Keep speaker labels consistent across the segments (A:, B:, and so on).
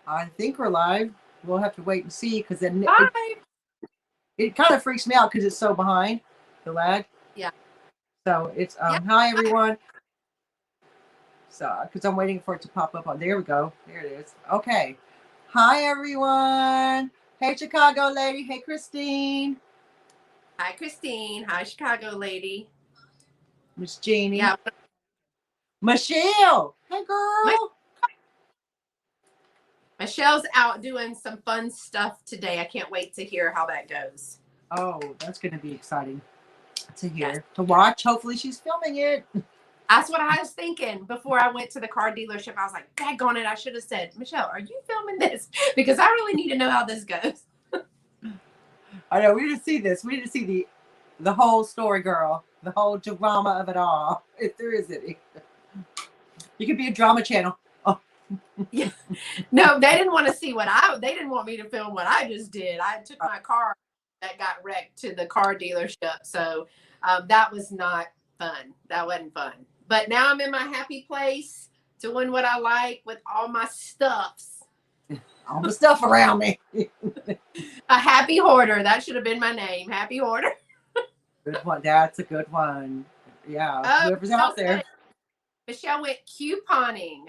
A: I think we're live. We'll have to wait and see because then
B: Hi.
A: it kind of freaks me out because it's so behind the lag.
B: Yeah.
A: So it's
B: Yeah.
A: hi everyone. So because I'm waiting for it to pop up on. There we go. There it is. Okay. Hi everyone. Hey Chicago lady. Hey Christine.
B: Hi, Christine. Hi, Chicago lady.
A: Miss Jeannie.
B: Yeah.
A: Michelle. Hey
B: My,
A: girl.
B: Michelle's out doing some fun stuff today. I can't wait to hear how that goes.
A: Oh, that's going to be exciting to hear,
B: Yes.
A: to watch. Hopefully she's filming it.
B: That's what I was thinking before I went to the car dealership. I was like, daggone it. I should have said, Michelle, are you filming this? Because I really need to know how this goes.
A: I know. We need to see this. We need to see the whole story, girl. The whole drama of it all. If there is any. You could be a drama channel. Oh.
B: Yeah. No, they didn't want to see they didn't want me to film what I just did. I took my car that got wrecked to the car dealership. So that was not fun. That wasn't fun. But now I'm in my happy place doing what I like with all my stuffs.
A: All the stuff around me.
B: A happy hoarder. That should have been my name. Happy hoarder.
A: Good one. That's a good one. Yeah.
B: Oh,
A: Whoever's out there.
B: Michelle went couponing.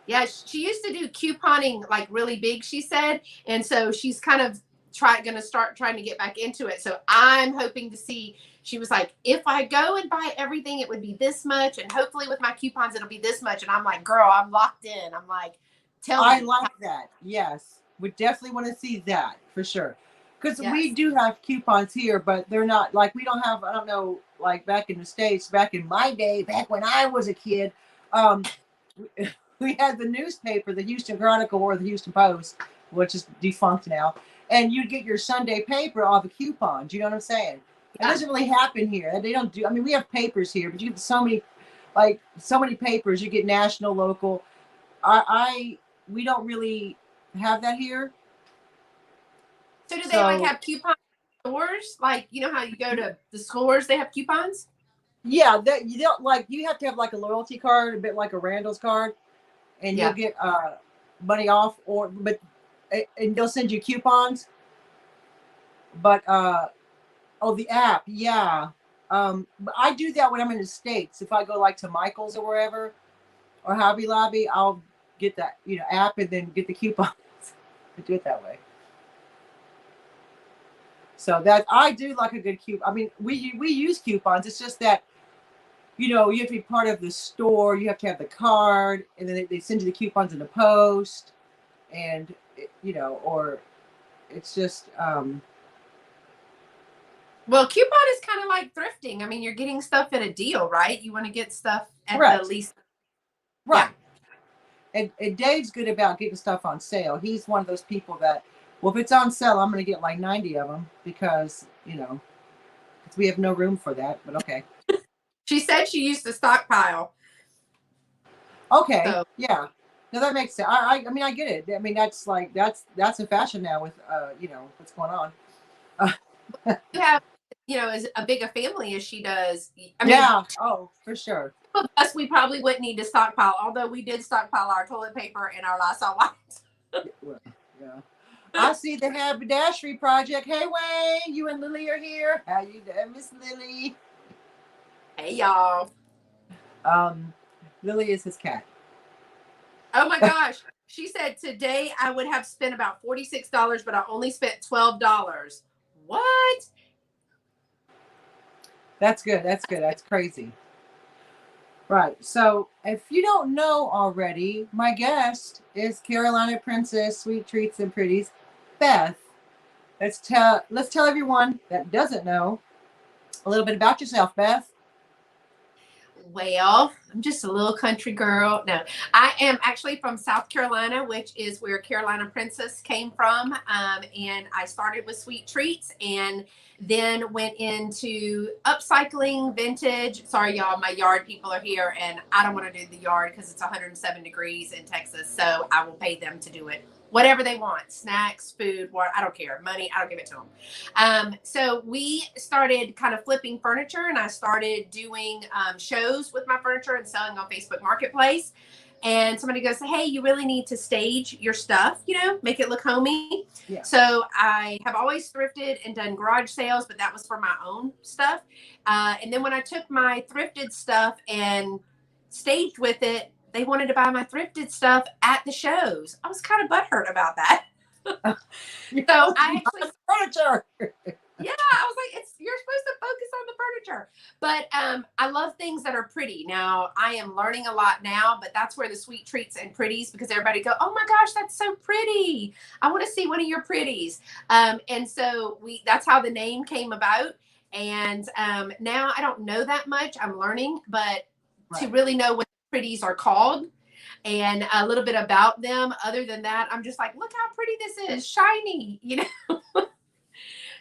B: Yeah, she used to do couponing like really big, she said. And so she's kind of going to start trying to get back into it. So I'm hoping to see, she was like, if I go and buy everything, it would be this much. And hopefully with my coupons, it'll be this much. And I'm like, girl, I'm locked in. I'm like, tell me.
A: I like that. Yes. We definitely want to see that for sure. Because we do have coupons here, but they're not like, we don't have, I don't know, like back in the States, back in my day, back when I was a kid, we had the newspaper, the Houston Chronicle or the Houston Post, which is defunct now, and you'd get your Sunday paper off a coupon. Do you know what I'm saying? Yeah. It doesn't really happen here. They don't do. I mean, we have papers here, but you get so many papers. You get national, local. We don't really have that here.
B: So do they like have coupon stores? Like, you know how you go to the stores, they have coupons?
A: Yeah, that you don't like. You have to have like a loyalty card, a bit like a Randall's card, and you'll get money off, and they'll send you coupons. But the app, yeah. But I do that when I'm in the States. If I go like to Michael's or wherever, or Hobby Lobby, I'll get that app and then get the coupons. I do it that way. So that I do like a good coupon. I mean, we use coupons. It's just that you have to be part of the store. You have to have the card, and then they send you the coupons in the post, and or it's just.
B: Well, coupon is kind of like thrifting. I mean, you're getting stuff at a deal, right? You want to get stuff at the least.
A: Right. Yeah. And Dave's good about getting stuff on sale. He's one of those people that, well, if it's on sale, I'm going to get like 90 of them because, we have no room for that. But okay.
B: She said she used to stockpile.
A: Okay. So. Yeah. No, that makes sense. I mean, I get it. I mean, that's a fashion now with, what's going on.
B: You have, as a big a family as she does.
A: I mean, yeah. Oh, for sure.
B: Us, we probably wouldn't need to stockpile, although we did stockpile our toilet paper and our Lysol wipes.
A: Yeah. I see the Haberdashery Project. Hey, Wayne, you and Lily are here. How you doing, Miss Lily?
B: Hey, y'all.
A: Lily is his cat.
B: Oh, my gosh. She said today I would have spent about $46, but I only spent $12. What?
A: That's good. That's good. That's crazy. Right. So if you don't know already, my guest is Carolina Princess Sweet Treats and Pretties, Beth. Let's tell everyone that doesn't know a little bit about yourself, Beth.
B: Well, I'm just a little country girl. No, I am actually from South Carolina, which is where Carolina Princess came from. And I started with Sweet Treats and then went into upcycling, vintage. Sorry, y'all, my yard people are here and I don't want to do the yard because it's 107 degrees in Texas. So I will pay them to do it. Whatever they want, snacks, food, what, I don't care. Money, I don't give it to them. So we started kind of flipping furniture and I started doing shows with my furniture and selling on Facebook Marketplace. and somebody goes, hey, you really need to stage your stuff, you know, make it look homey.
A: Yeah.
B: So I have always thrifted and done garage sales, but that was for my own stuff. And then when I took my thrifted stuff and staged with it, they wanted to buy my thrifted stuff at the shows. I was kind of butthurt about that. So I actually
A: furniture.
B: yeah, I was like, you're supposed to focus on the furniture. But I love things that are pretty. Now, I am learning a lot now, but that's where the sweet treats and pretties, because everybody go, oh my gosh, that's so pretty. I want to see one of your pretties. And so that's how the name came about. And now I don't know that much. I'm learning, but to really know what pretties are called and a little bit about them. Other than that, I'm just like, look how pretty this is, shiny, you know.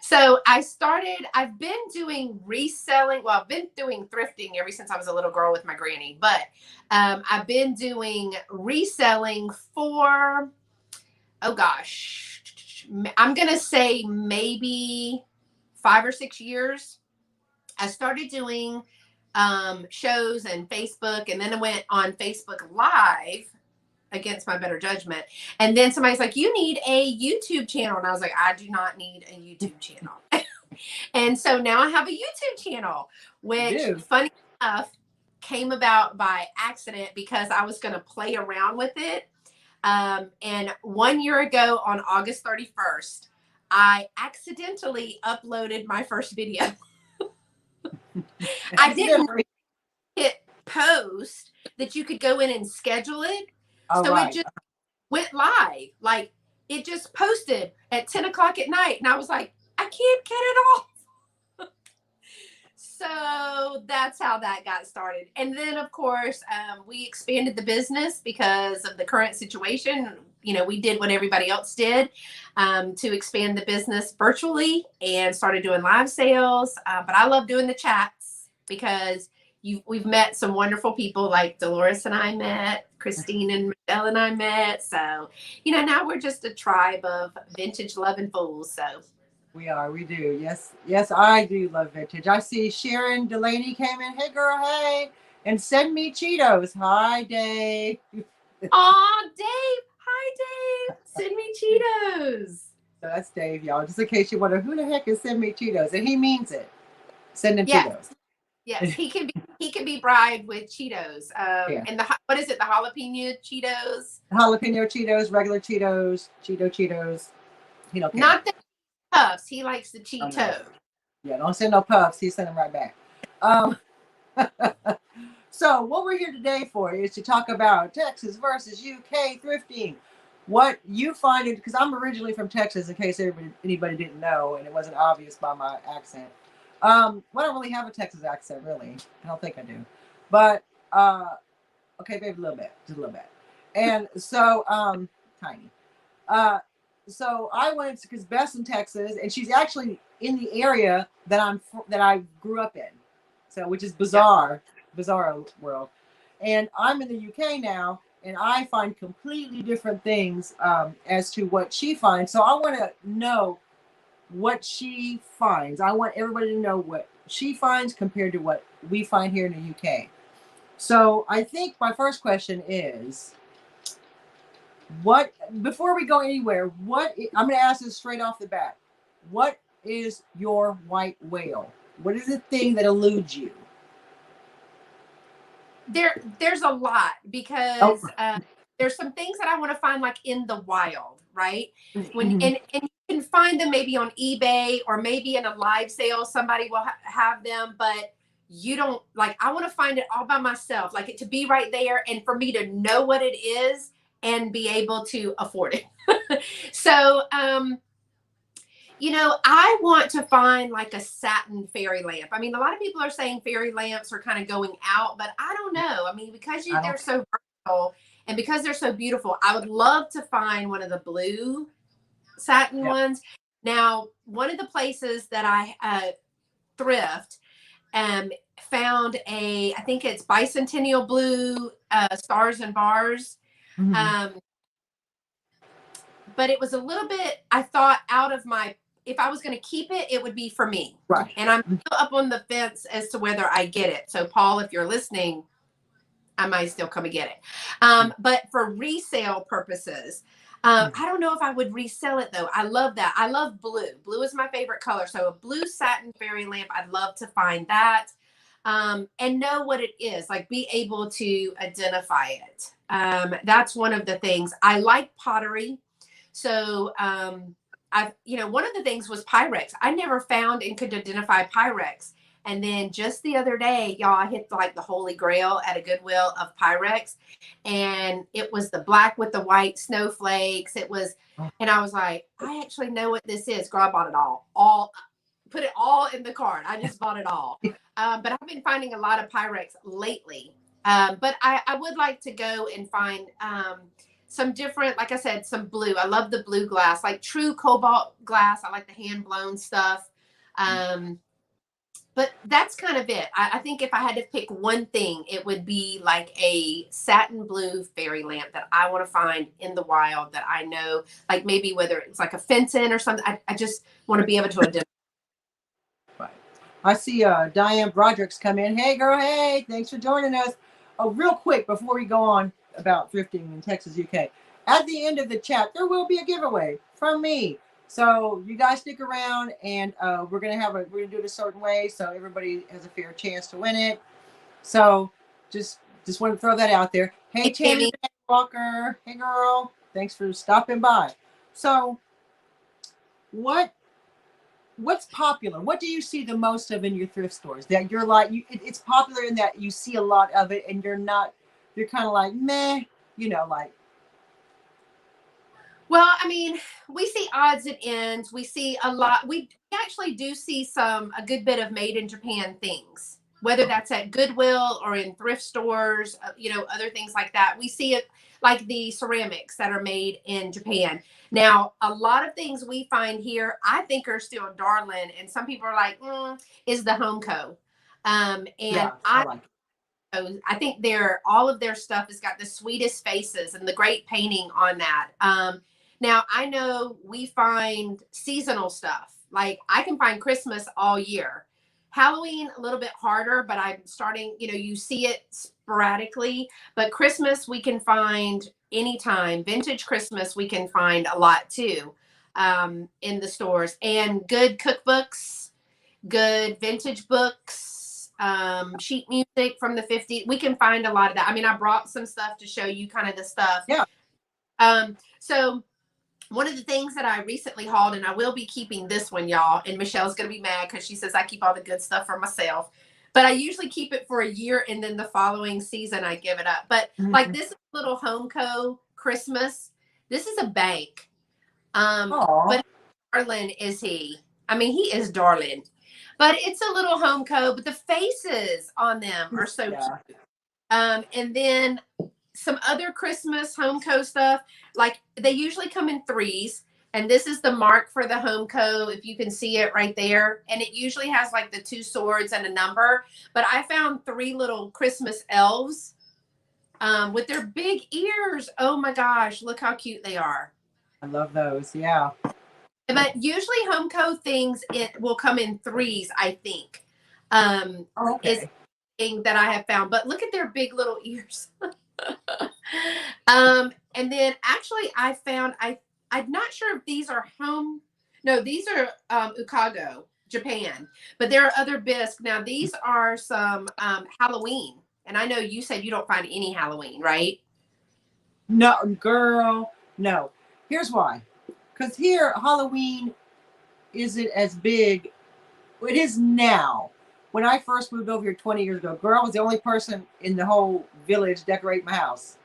B: So I've been doing reselling. Well, I've been doing thrifting ever since I was a little girl with my granny, but I've been doing reselling for, oh gosh, I'm going to say maybe 5 or 6 years. I started doing shows and Facebook, and then I went on Facebook Live against my better judgment. And then somebody's like, you need a YouTube channel. And I was like, I do not need a YouTube channel. And so now I have a YouTube channel, which funny enough came about by accident because I was going to play around with it. And 1 year ago on August 31st, I accidentally uploaded my first video. I didn't hit post that you could go in and schedule it. So it just went live. Like it just posted at 10 o'clock at night. And I was like, I can't get it off. So that's how that got started. And then of course, we expanded the business because of the current situation. You know, we did what everybody else did to expand the business virtually and started doing live sales. But I love doing the chats because we've met some wonderful people like Dolores and I met, Christine and Michelle and I met. So, you know, now we're just a tribe of vintage loving fools. So
A: we do. Yes, I do love vintage. I see Sharon Delaney came in. Hey girl, hey. And send me Cheetos. Hi, Dave.
B: Aw, Dave. Hi, Dave. Send me Cheetos.
A: So that's Dave, y'all. Just in case you wonder who the heck is send me Cheetos. And he means it. Send him Cheetos.
B: Yes, he can be bribed with Cheetos. And what is it? The jalapeno Cheetos?
A: Jalapeno Cheetos, regular Cheetos, Cheetos. He don't care.
B: Not the puffs. He likes the Cheeto.
A: No. Yeah, don't send no puffs. He send them right back. So what we're here today for is to talk about Texas versus UK thrifting. What you find, because I'm originally from Texas, in case anybody didn't know, and it wasn't obvious by my accent. Well, I don't really have a Texas accent, really. I don't think I do. But, okay, maybe a little bit. Just a little bit. And so, tiny. So I went, because Beth's in Texas, and she's actually in the area that I grew up in. So, which is bizarre world. And I'm in the UK now, and I find completely different things as to what she finds. So I want to know what she finds. I want everybody to know what she finds compared to what we find here in the UK. So I think my first question is, before we go anywhere, I'm going to ask this straight off the bat. What is your white whale? What is the thing that eludes you?
B: There's a lot because there's some things that I want to find like in the wild, right? And you can find them maybe on eBay or maybe in a live sale, somebody will have them, but you don't I want to find it all by myself, like it to be right there and for me to know what it is and be able to afford it. So, you know, I want to find like a satin fairy lamp. I mean, a lot of people are saying fairy lamps are kind of going out, but I don't know. I mean, because they're so versatile and because they're so beautiful, I would love to find one of the blue satin ones. Now, one of the places that I thrift found I think it's bicentennial blue stars and bars. But it was a little bit, I thought, out of my, if I was going to keep it, it would be for me.
A: Right.
B: And I'm still up on the fence as to whether I get it. So Paul, if you're listening, I might still come and get it. But for resale purposes, I don't know if I would resell it though. I love that. I love blue. Blue is my favorite color. So a blue satin fairy lamp, I'd love to find that. And know what it is, like be able to identify it. That's one of the things. I like pottery. So one of the things was Pyrex. I never found and could identify Pyrex. And then just the other day, y'all, I hit like the holy grail at a Goodwill of Pyrex. And it was the black with the white snowflakes. It was, and I was like, I actually know what this is. Girl, I bought it all, put it all in the cart. I just bought it all. But I've been finding a lot of Pyrex lately. But I would like to go and find some different, like I said, some blue. I love the blue glass, like true cobalt glass. I like the hand blown stuff. But that's kind of it. I think if I had to pick one thing, it would be like a satin blue fairy lamp that I want to find in the wild that I know, like maybe whether it's like a Fenton or something. I just want to be able to identify.
A: Right. I see Diane Broderick's come in. Hey, girl. Hey, thanks for joining us. Oh, real quick before we go on about thrifting in Texas, UK. At the end of the chat, there will be a giveaway from me. So you guys stick around, and we're gonna do it a certain way so everybody has a fair chance to win it. So just want to throw that out there. Hey, Tammy Walker. Hey, girl. Thanks for stopping by. So what's popular? What do you see the most of in your thrift stores that you're like, it's popular in that you see a lot of it and you're kind of like, meh, like.
B: Well, I mean, we see odds and ends. We see a lot. We actually do see a good bit of made in Japan things, whether that's at Goodwill or in thrift stores, other things like that. We see it like the ceramics that are made in Japan. Now, a lot of things we find here, I think are still darling. And some people are like, is the Homeco. I think all of their stuff has got the sweetest faces and the great painting on that. Now, I know we find seasonal stuff. Like I can find Christmas all year. Halloween, a little bit harder, but I'm starting, you see it sporadically. But Christmas, we can find anytime. Vintage Christmas, we can find a lot too in the stores. And good cookbooks, good vintage books, sheet music from the 50s. We can find a lot of that. I mean, I brought some stuff to show you kind of the stuff.
A: Yeah.
B: So one of the things that I recently hauled, and I will be keeping this one, y'all, and Michelle's going to be mad because she says I keep all the good stuff for myself, but I usually keep it for a year and then the following season I give it up. But like this little Homeco Christmas, this is a bank. But darling is he. I mean, he is darling. But it's a little Homeco, but the faces on them are so cute. And then some other Christmas Homeco stuff, like they usually come in threes. And this is the mark for the Homeco, if you can see it right there. And it usually has like the 2 swords and a number. But I found 3 little Christmas elves with their big ears. Oh my gosh, look how cute they are.
A: I love those, yeah.
B: But usually Homeco things, it will come in threes, I think. Is thing that I have found. But look at their big little ears. And then actually I found, I'm not sure if these are these are Ukago, Japan. But there are other bisque. Now these are some Halloween. And I know you said you don't find any Halloween, right?
A: No, girl, no. Here's why. Because here, Halloween isn't as big. It is now. When I first moved over here 20 years ago, girl was the only person in the whole village decorating my house.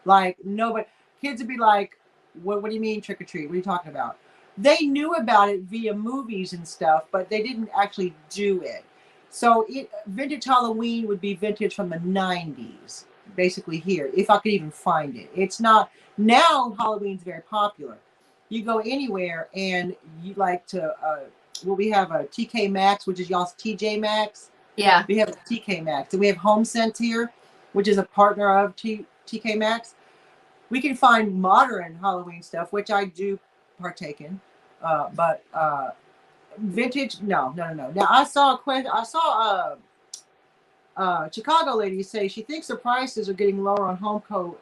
A: Like, nobody. Kids would be like, what do you mean trick or treat? What are you talking about? They knew about it via movies and stuff, but they didn't actually do it. So vintage Halloween would be vintage from the 90s, basically here, if I could even find it. It's not. Now Halloween's very popular. You go anywhere and you like to, we have a TK Maxx, which is y'all's TJ Maxx.
B: Yeah.
A: We have a TK Maxx. And we have Home Sense here, which is a partner of TK Maxx. We can find modern Halloween stuff, which I do partake in. But vintage, no. Now I saw Chicago lady say she thinks the prices are getting lower on HomeCo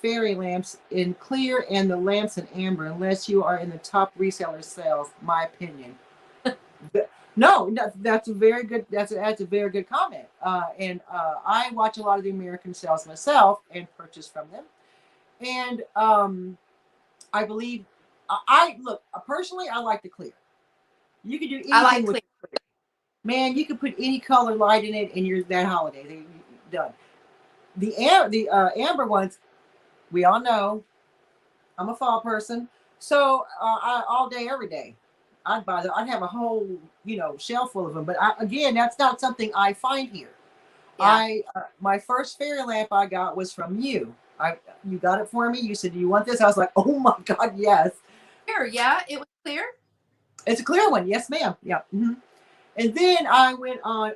A: fairy lamps in clear and the lamps in amber, unless you are in the top reseller sales. My opinion. No, that's a very good. That's a very good comment. And I watch a lot of the American sales myself and purchase from them. And I believe I look personally. I like the clear. You can do anything
B: I like
A: with clear. Man, you can put any color light in it, and you're that holiday. You're done. The amber ones, we all know. I'm a fall person, so all day, every day. I'd buy them. I'd have a whole, shelf full of them. But again, that's not something I find here.
B: Yeah.
A: My first fairy lamp I got was from you. You got it for me. You said, "Do you want this?" I was like, "Oh my God, yes!"
B: Clear, yeah, it was clear.
A: It's a clear one, yes, ma'am. Yeah. Mm-hmm. And then I went on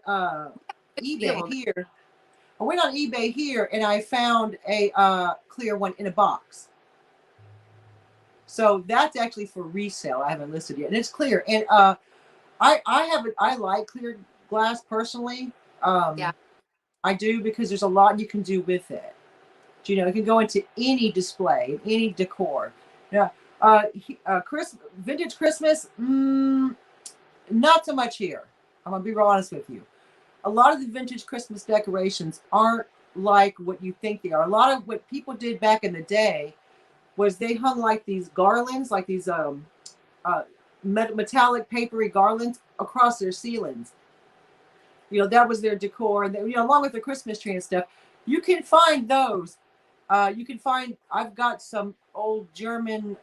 A: eBay here. I went on eBay here, and I found a clear one in a box. So that's actually for resale. I haven't listed yet, and it's clear. And I like clear glass personally.
B: Yeah.
A: I do, because there's a lot you can do with it. It can go into any display, any decor. Yeah. Vintage Christmas, not so much here. I'm gonna be real honest with you. A lot of the vintage Christmas decorations aren't like what you think they are. A lot of what people did back in the day was they hung like these garlands, like these metallic papery garlands across their ceilings. That was their decor, and along with the Christmas tree and stuff. You can find those. I've got some old German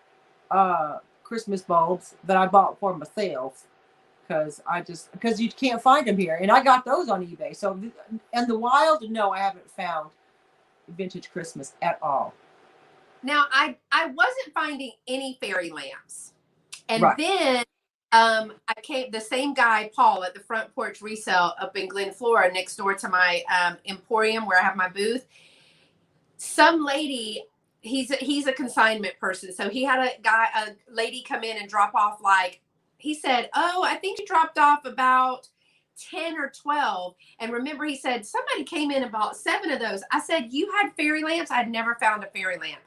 A: Christmas bulbs that I bought for myself, because you can't find them here, and I got those on eBay. So, and the wild, no, I haven't found vintage Christmas at all.
B: Now, I wasn't finding any fairy lamps. And
A: right.
B: Then the same guy, Paul, at the Front Porch Resale up in Glen Flora, next door to my emporium where I have my booth. Some lady, he's a consignment person. So he had a lady come in and drop off, he said, "Oh, I think you dropped off about 10 or 12. And remember, he said, somebody came in and bought 7 of those. I said, "You had fairy lamps?" I'd never found a fairy lamp.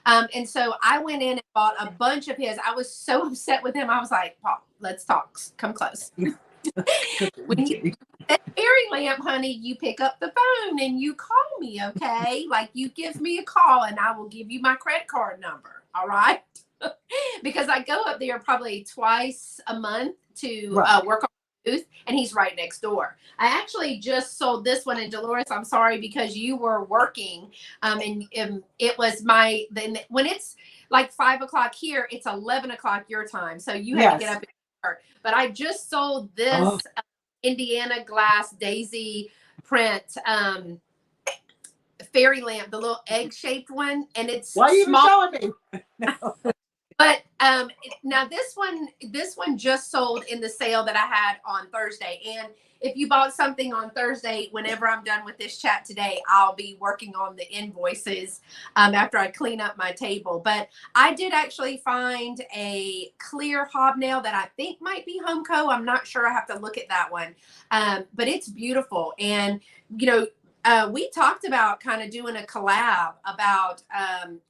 B: And so I went in and bought a bunch of his. I was so upset with him. I was like, "Paul, let's talk. Come close." When you get fairy lamp, honey, you pick up the phone and you call me, okay? You give me a call and I will give you my credit card number. All right. Because I go up there probably twice a month to work on the booth, and he's right next door. I actually just sold this one, and Dolores, I'm sorry, because you were working, and it was when it's 5 o'clock here, it's 11 o'clock your time, so you had to get up and work. But I just sold this Indiana glass daisy print fairy lamp, the little egg-shaped one, and it's
A: why are you
B: small.
A: Even showing me? No.
B: But now this one just sold in the sale that I had on Thursday. And if you bought something on Thursday, whenever I'm done with this chat today, I'll be working on the invoices after I clean up my table. But I did actually find a clear hobnail that I think might be HomeCo. I'm not sure. I have to look at that one. But it's beautiful. And, we talked about kind of doing a collab about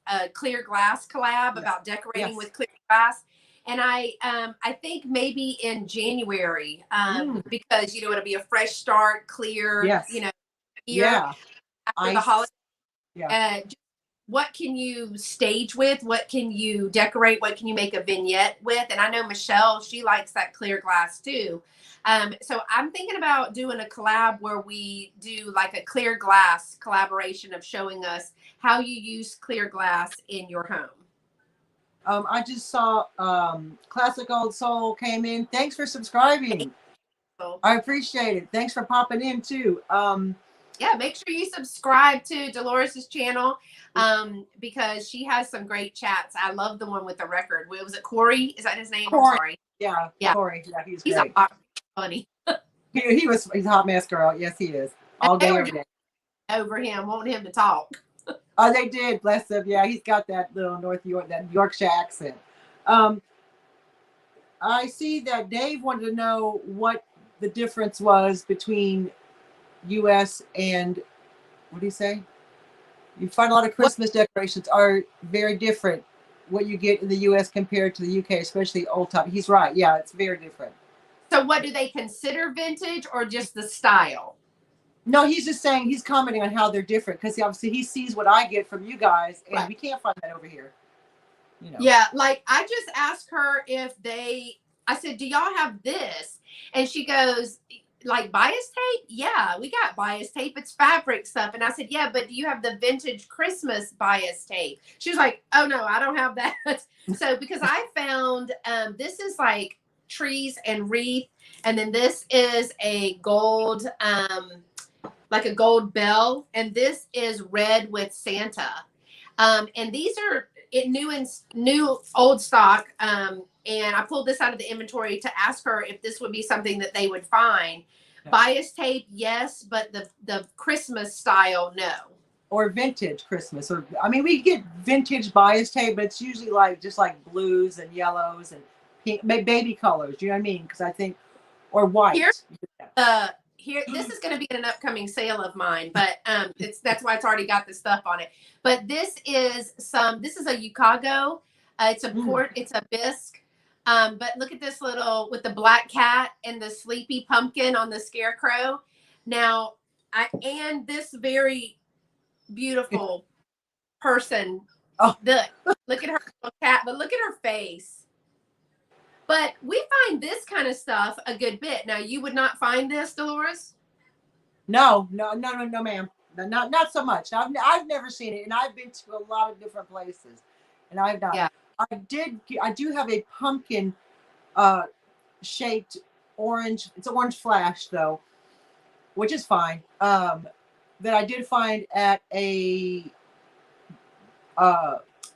B: a clear glass collab about decorating with clear glass. And I think maybe in January, because, it'll be a fresh start, clear, year after the holiday. What can you stage with? What can you decorate? What can you make a vignette with? And I know Michelle, she likes that clear glass too. So I'm thinking about doing a collab where we do a clear glass collaboration of showing us how you use clear glass in your home.
A: I just saw Classic Old Soul came in. Thanks for subscribing. I appreciate it. Thanks for popping in too.
B: Make sure you subscribe to Dolores's channel because she has some great chats. I love the one with the record. Was it Corey? Is that his name?
A: Corey.
B: I'm sorry.
A: Yeah, Corey. Yeah, he's great.
B: Funny.
A: he's a hot mess girl. Yes, he is. All day, every day.
B: Over him, wanting him to talk.
A: Oh, they did. Bless him. Yeah, he's got that little Yorkshire accent. I see that Dave wanted to know what the difference was between U.S. and what do you say? You find a lot of Christmas decorations are very different. What you get in the U.S. compared to the U.K., especially old time. He's right. Yeah, it's very different.
B: So what do they consider vintage or just the style?
A: No, he's just saying he's commenting on how they're different because obviously he sees what I get from you guys, and we can't find that over here. You know.
B: Yeah, like I just asked her if I said, do y'all have this? And she goes, like bias tape? Yeah, we got bias tape. It's fabric stuff. And I said, yeah, but do you have the vintage Christmas bias tape? She was like, oh no, I don't have that. So because I found this is like trees and wreath, and then this is a gold, like a gold bell, and this is red with Santa. And these are new old stock. And I pulled this out of the inventory to ask her if this would be something that they would find. Yeah. Bias tape, yes, but the Christmas style, no.
A: Or vintage Christmas, or I mean, we get vintage bias tape, but it's usually like just like blues and yellows and pink, baby colors. You know what I mean? Because I think, or white.
B: Here, this is going to be in an upcoming sale of mine, but that's why it's already got the stuff on it. But this is a Yukago. It's a bisque. But look at this little with the black cat and the sleepy pumpkin on the scarecrow. Now, and this very beautiful person.
A: Oh,
B: look at her little cat, but look at her face. But we find this kind of stuff a good bit. Now, you would not find this, Dolores?
A: No, ma'am. Not so much. I've never seen it, and I've been to a lot of different places, and I've not. Yeah. I do have a pumpkin shaped orange. It's an orange flash though, which is fine. That I did find at a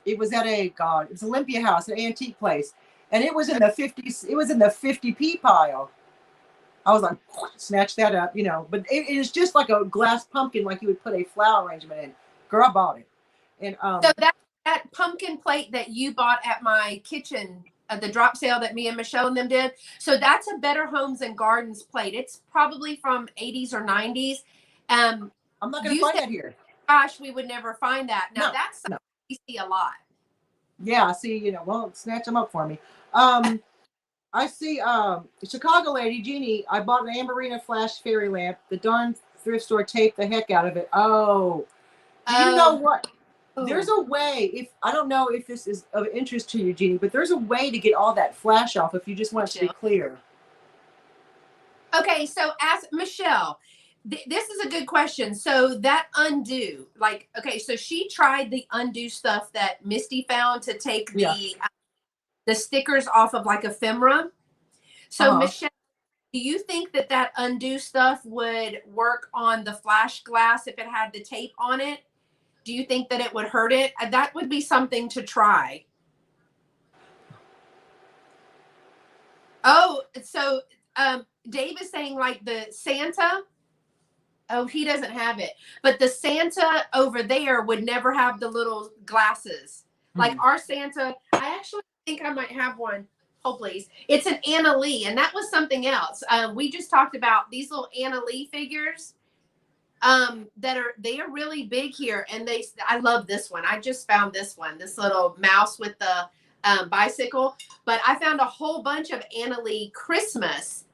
A: it was at it's Olympia House, an antique place. And it was in the 50s. It was in the 50p pile. I was like, snatch that up, you know. But it is just like a glass pumpkin, like you would put a flower arrangement in. Girl, I bought it. And
B: so that pumpkin plate that you bought at my kitchen at the drop sale that me and Michelle and them did. So that's a Better Homes and Gardens plate. It's probably from 80s or 90s.
A: I'm not going to find that here.
B: Gosh, we would never find that. Now that's something we see a lot.
A: Yeah, see, you know, well, snatch them up for me. I see Chicago lady Jeannie. I bought an Amberina flash fairy lamp. The darn thrift store taped the heck out of it. Oh, you know what? There's a way. If I don't know if this is of interest to you, Jeannie, but there's a way to get all that flash off if you just want it to be clear.
B: Okay, so ask Michelle. This is a good question. So that undo, like, okay, so she tried the undo stuff that Misty found to take the stickers off of like ephemera. So Michelle, do you think that undo stuff would work on the flash glass if it had the tape on it? Do you think that it would hurt it? That would be something to try. Oh, so Dave is saying like the Santa. Oh, he doesn't have it. But the Santa over there would never have the little glasses. Like our Santa, I actually think I might have one. Oh, please. It's an Anna Lee, and that was something else. We just talked about these little Anna Lee figures they are really big here, and I love this one. I just found this one, this little mouse with the bicycle. But I found a whole bunch of Anna Lee Christmas.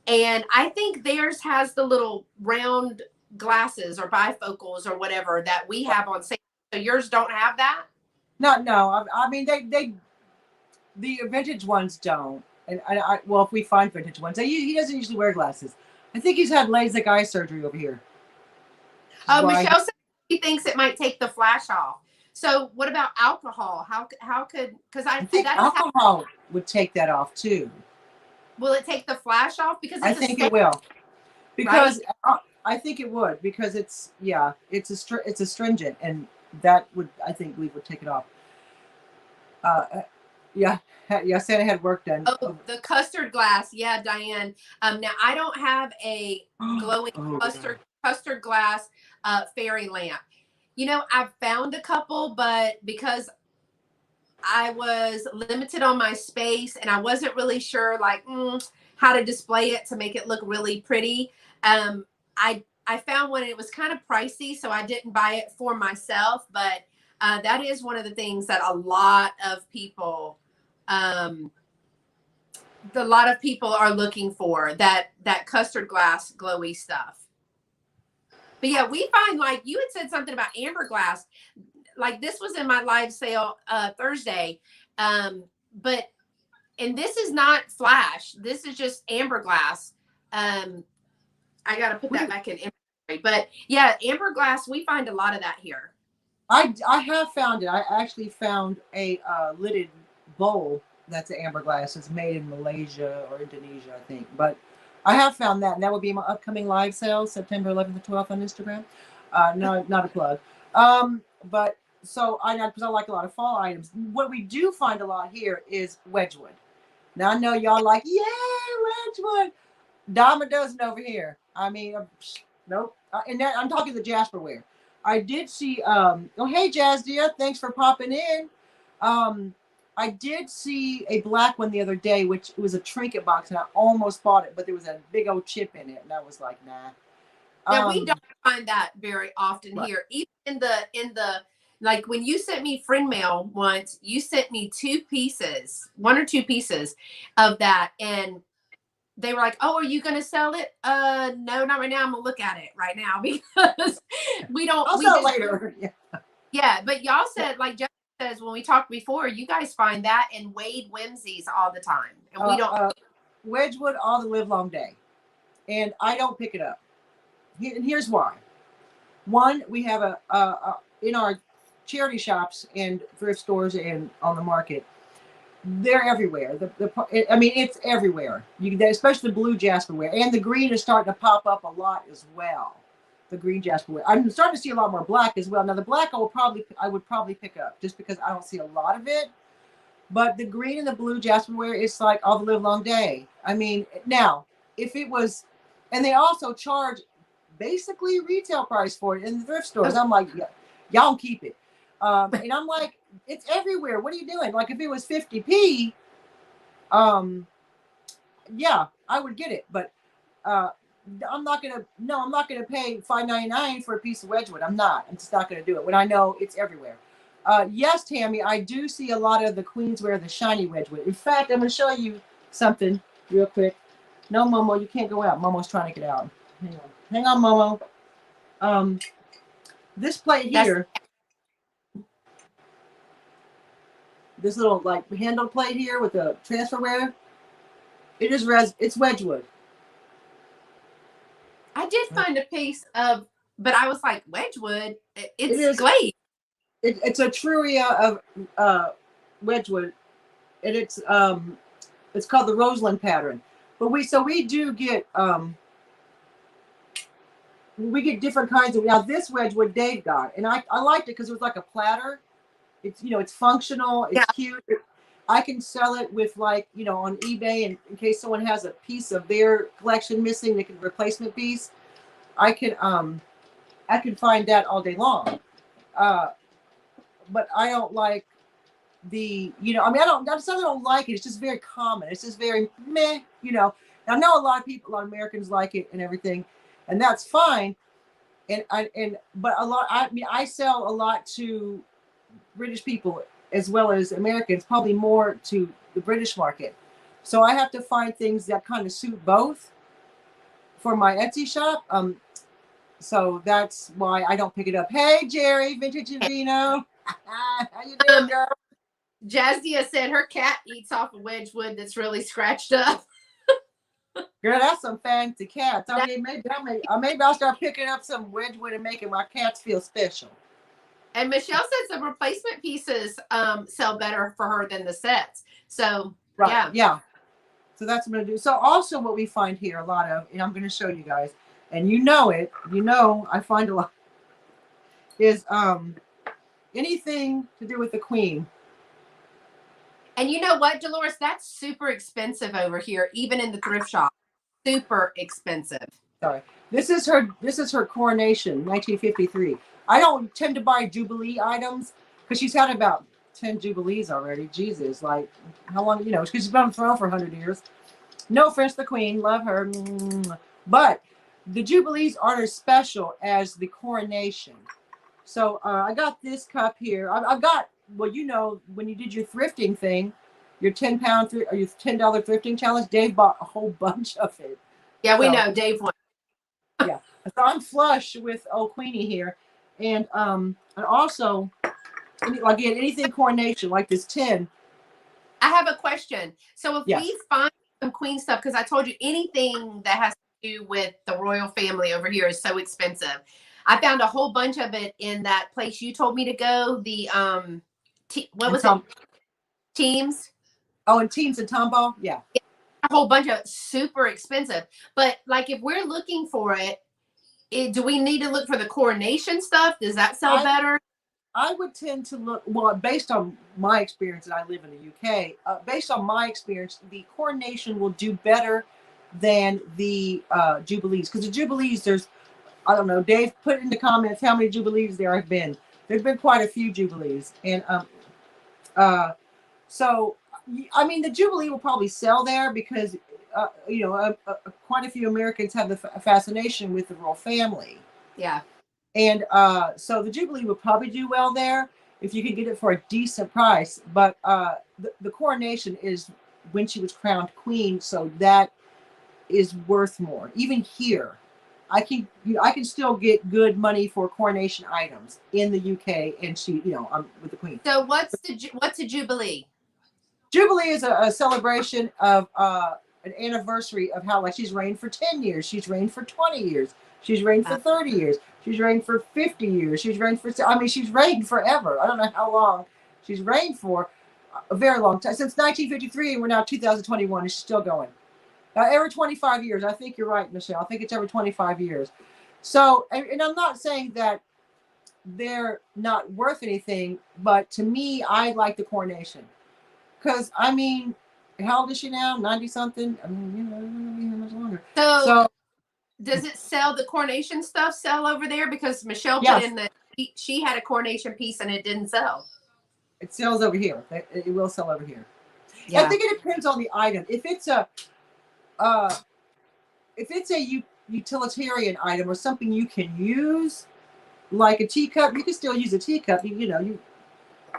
B: And I think theirs has the little round glasses or bifocals or whatever that we have on sale. So yours don't have that?
A: No. I mean, the vintage ones don't. And well, if we find vintage ones, he doesn't usually wear glasses. I think he's had LASIK eye surgery over here.
B: Oh, Michelle said she thinks it might take the flash off. So what about alcohol? How could, because I
A: think alcohol would take that off too.
B: Will it take the flash off? Because
A: I think it will. Because I think it would, because it's astringent, and that would, I think, we would take it off. Santa had work done.
B: Oh, the custard glass, yeah, Diane. Now I don't have a glowing custard glass fairy lamp. You know, I've found a couple, but because I was limited on my space and I wasn't really sure like how to display it to make it look really pretty. I I found one, it was kind of pricey, so I didn't buy it for myself, but that is one of the things that a lot of people are looking for, that custard glass glowy stuff. But yeah, we find, like you had said something about amber glass, like this was in my live sale Thursday, but and this is not flash, this is just amber glass. I gotta put that back in inventory. But yeah, amber glass, we find a lot of that here.
A: I have found it. I actually found a lidded bowl that's an amber glass. It's made in Malaysia or Indonesia, I think. But I have found that, and that will be my upcoming live sale, September 11th and 12th on Instagram. No, not a plug. But so because I like a lot of fall items. What we do find a lot here is Wedgwood. Now I know y'all like, yeah, Wedgwood. Dime a dozen over here. I mean, nope. And that, I'm talking the Jasperware. I did see. Oh, hey, Jazdia, thanks for popping in. I did see a black one the other day, which was a trinket box, and I almost bought it, but there was a big old chip in it, and I was like, nah.
B: Now we don't find that very often here. Even in the like when you sent me friend mail once, you sent me one or two pieces of that, and they were like, "Oh, are you going to sell it?" No, not right now. I'm gonna look at it right now because we don't.
A: I'll sell it later.
B: Yeah, but y'all said, like Jeff says, when we talked before, you guys find that in Wade Whimsies all the time, and we don't.
A: Wedgwood all the live long day, and I don't pick it up. And here's why. One, we have a in our charity shops and thrift stores and on the market. They're everywhere. I mean, it's everywhere. Especially the blue Jasperware, and the green is starting to pop up a lot as well. The green Jasperware. I'm starting to see a lot more black as well. Now the black I would probably pick up just because I don't see a lot of it. But the green and the blue Jasperware, it's like all the live long day. I mean, now if it was, and they also charge basically retail price for it in the thrift stores. I'm like, y'all keep it. And I'm like, it's everywhere. What are you doing? Like if it was 50p, yeah, I would get it. But I'm not gonna pay $5.99 for a piece of Wedgwood. I'm just not gonna do it when I know it's everywhere. Yes, Tammy, I do see a lot of the Queensware, the shiny Wedgwood. In fact, I'm gonna show you something real quick. No, Momo, you can't go out. Momo's trying to get out. Hang on, Momo. This plate here. This little like handle plate here with the transferware. It's Wedgwood.
B: I did find a piece of, but I was like, Wedgwood. It's glaze.
A: It's a Truria of Wedgwood, and it's called the Roseland pattern. But we do get different kinds of. Now this Wedgwood Dave got, and I liked it because it was like a platter. It's it's functional. It's cute. I can sell it with on eBay, and in case someone has a piece of their collection missing, they can replacement piece. I can find that all day long. But I don't like I don't like it. It's just very common. It's just very meh. I know a lot of Americans like it and everything, and that's fine. But I sell a lot to British people as well as Americans, probably more to the British market. So I have to find things that kind of suit both for my Etsy shop. So that's why I don't pick it up. Hey, Jerry, Vintage and Vino. How you doing, girl?
B: Jazdia said her cat eats off of Wedgwood that's really scratched up.
A: Girl, that's some fancy cats. Maybe I'll start picking up some Wedgwood and making my cats feel special.
B: And Michelle says the replacement pieces sell better for her than the sets. So yeah.
A: So that's what I'm gonna do. So also what we find here a lot of, and I'm gonna show you guys, and I find a lot is anything to do with the Queen.
B: And you know what, Dolores? That's super expensive over here, even in the thrift shop. Super expensive.
A: Sorry. This is her coronation, 1953. I don't tend to buy Jubilee items because she's had about 10 Jubilees already. Jesus, like how long, because she's been on the throne for 100 years. No offense to the Queen, love her. But the Jubilees aren't as special as the coronation. So I got this cup here. I've got, well, you know, when you did your thrifting thing, your £10 or your $10 thrifting challenge, Dave bought a whole bunch of it.
B: Yeah, we know Dave won.
A: Yeah, so I'm flush with old Queenie here, and also, again, anything coronation like this tin.
B: I have a question. So if
A: Yes.
B: we find some Queen stuff, because I told you anything that has to do with the royal family over here is so expensive. I found a whole bunch of it in that place you told me to go. The what was it? Teams.
A: Oh, and Teams and Tomball. Yeah.
B: A whole bunch of super expensive. But like if we're looking for it, do we need to look for the coronation stuff? Does that sell better?
A: I would tend to look, well, based on my experience, and I live in the UK, based on my experience, the coronation will do better than the Jubilees. Because the Jubilees, there's, I don't know, Dave, put in the comments how many Jubilees there have been. There's been quite a few Jubilees. And so, I mean, the Jubilee will probably sell there because, you know, quite a few Americans have the fascination with the royal family.
B: Yeah.
A: And so the Jubilee would probably do well there if you could get it for a decent price. But the coronation is when she was crowned queen, so that is worth more. Even here, I can still get good money for coronation items in the UK, and she, you know, I'm with the queen.
B: So what's a Jubilee?
A: Jubilee is a celebration of an anniversary of how, like, she's reigned for 10 years, she's reigned for 20 years, she's reigned for 30 years, she's reigned for 50 years, she's reigned for, I mean, she's reigned forever. I don't know how long she's reigned for, a very long time, since 1953, and we're now 2021, and she's still going. Every 25 years, I think you're right, Michelle. I think it's every 25 years. So, and I'm not saying that they're not worth anything, but to me, I like the coronation. Because, I mean, how old is she now? 90 something? I mean, you know, how much longer.
B: So does it sell, the coronation stuff sell over there? Because Michelle put in that she had a coronation piece and it didn't sell.
A: It sells over here. It will sell over here. Yeah. I think it depends on the item. If it's a utilitarian item or something you can use, like a teacup, you can still use a teacup. You know,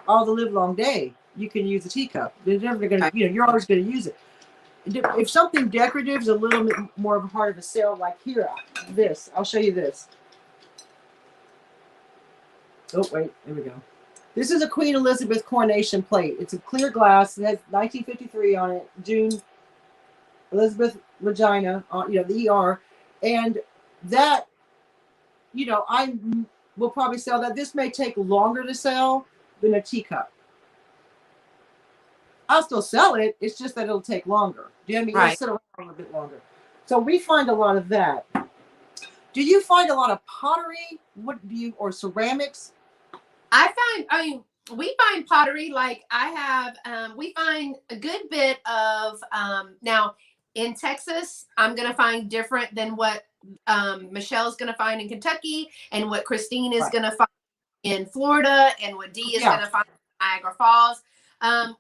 A: all the live long day, you can use a teacup. They're never gonna, you know, you're always gonna use it. If something decorative is a little bit more of a part of a sale, like here, this, I'll show you this. Oh, wait, there we go. This is a Queen Elizabeth coronation plate. It's a clear glass. It has 1953 on it. June, Elizabeth Regina, you know, the ER. And that, you know, I will probably sell that. This may take longer to sell than a teacup. I'll still sell it. It's just that it'll take longer. Do you know what I mean? It'll sit around a little bit longer. So we find a lot of that. Do you find a lot of pottery? What do you, or ceramics?
B: We find pottery. Like I have, we find a good bit of, now in Texas, I'm going to find different than what Michelle's going to find in Kentucky and what Christine is going to find in Florida and what Dee is going to find in Niagara Falls.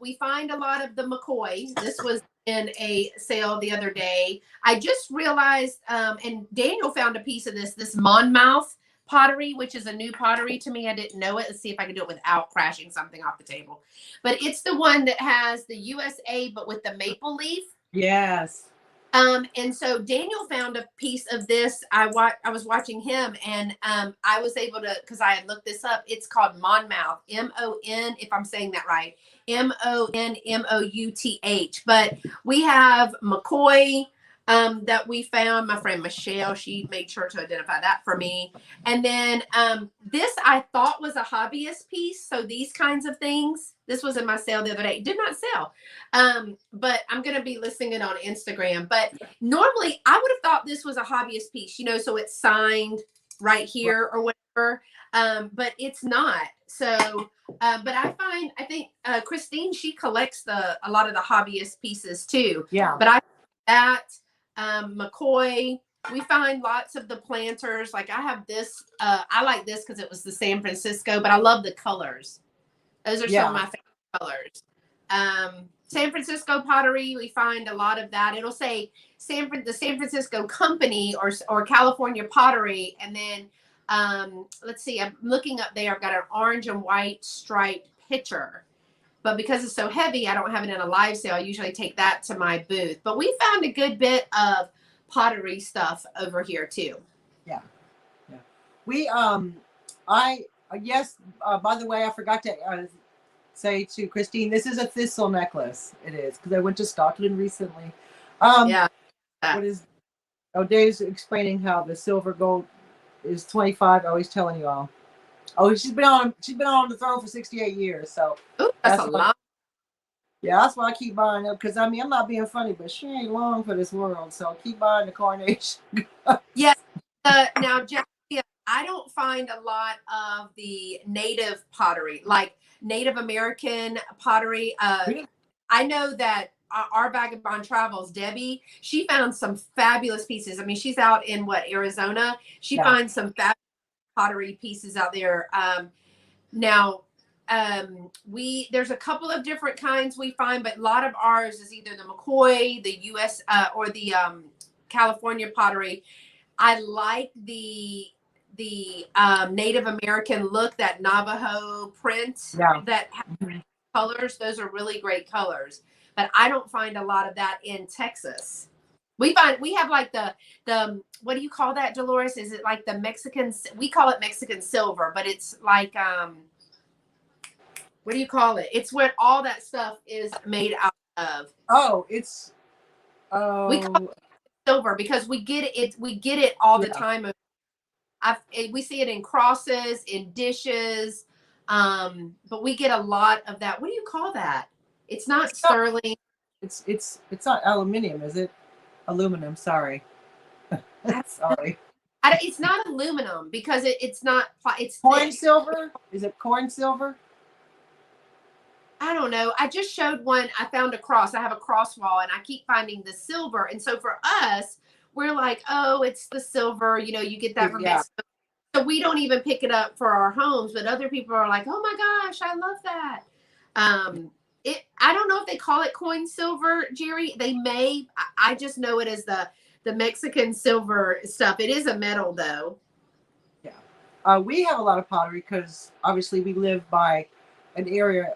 B: We find a lot of the McCoy. This was in a sale the other day. I just realized, and Daniel found a piece of this Monmouth pottery, which is a new pottery to me. I didn't know it. Let's see if I can do it without crashing something off the table. But it's the one that has the USA, but with the maple leaf.
A: Yes.
B: And so Daniel found a piece of this. I was watching him, and I was able to, because I had looked this up. It's called Monmouth, M-O-N, if I'm saying that right, M-O-N-M-O-U-T-H. But we have McCoy that we found. My friend Michelle, she made sure to identify that for me. And then this I thought was a hobbyist piece. So these kinds of things. This was in my sale the other day. It did not sell. But I'm going to be listing it on Instagram. But normally I would have thought this was a hobbyist piece, you know, so it's signed right here or whatever. But it's not. So, but I think Christine, she collects a lot of the hobbyist pieces too.
A: Yeah.
B: But McCoy, we find lots of the planters. Like I have this, I like this because it was the San Francisco, but I love the colors. Those are some of my favorite colors. San Francisco pottery, we find a lot of that. It'll say the San Francisco Company or California pottery, and then let's see, I'm looking up there. I've got an orange and white striped pitcher, but because it's so heavy, I don't have it in a live sale. I usually take that to my booth. But we found a good bit of pottery stuff over here too.
A: Yeah, yeah. We yes. By the way, I forgot to say to Christine, this is a thistle necklace. It is, because I went to Scotland recently.
B: Yeah.
A: What is? Oh, Dave's explaining how the silver gold is 25. Always telling you all. Oh, she's been on the throne for 68 years. So
B: ooh, that's a lot.
A: Yeah, that's why I keep buying them, because I mean, I'm not being funny, but she ain't long for this world. So keep buying the coronation.
B: Yes. Now, Jackie, I don't find a lot of the native pottery, like Native American pottery.
A: Really?
B: I know that our Vagabond Travels, Debbie, she found some fabulous pieces. I mean, she's out in Arizona. She finds some fabulous pottery pieces out there. Now, there's a couple of different kinds we find, but a lot of ours is either the McCoy, the US, or the California pottery. I like the Native American look, that Navajo print that has colors. Those are really great colors, but I don't find a lot of that in Texas. We have like the what do you call that, Dolores? Is it like the Mexican? We call it Mexican silver, but it's like what do you call it? It's what all that stuff is made out of.
A: Oh,
B: we call it silver because we get it all the time. We see it in crosses, in dishes, but we get a lot of that. What do you call that? It's not sterling.
A: It's not aluminium, is it? Aluminum. Sorry. Sorry.
B: It's not aluminum because it's not. It's
A: corn silver. Is it corn silver?
B: I don't know. I just showed one. I found a cross. I have a cross wall, and I keep finding the silver. And so for us, we're like, oh, it's the silver. You know, you get that from Mexico. So we don't even pick it up for our homes. But other people are like, oh my gosh, I love that. I don't know if they call it coin silver, Jerry. They may. I just know it as the Mexican silver stuff. It is a metal, though.
A: Yeah. We have a lot of pottery because obviously we live by an area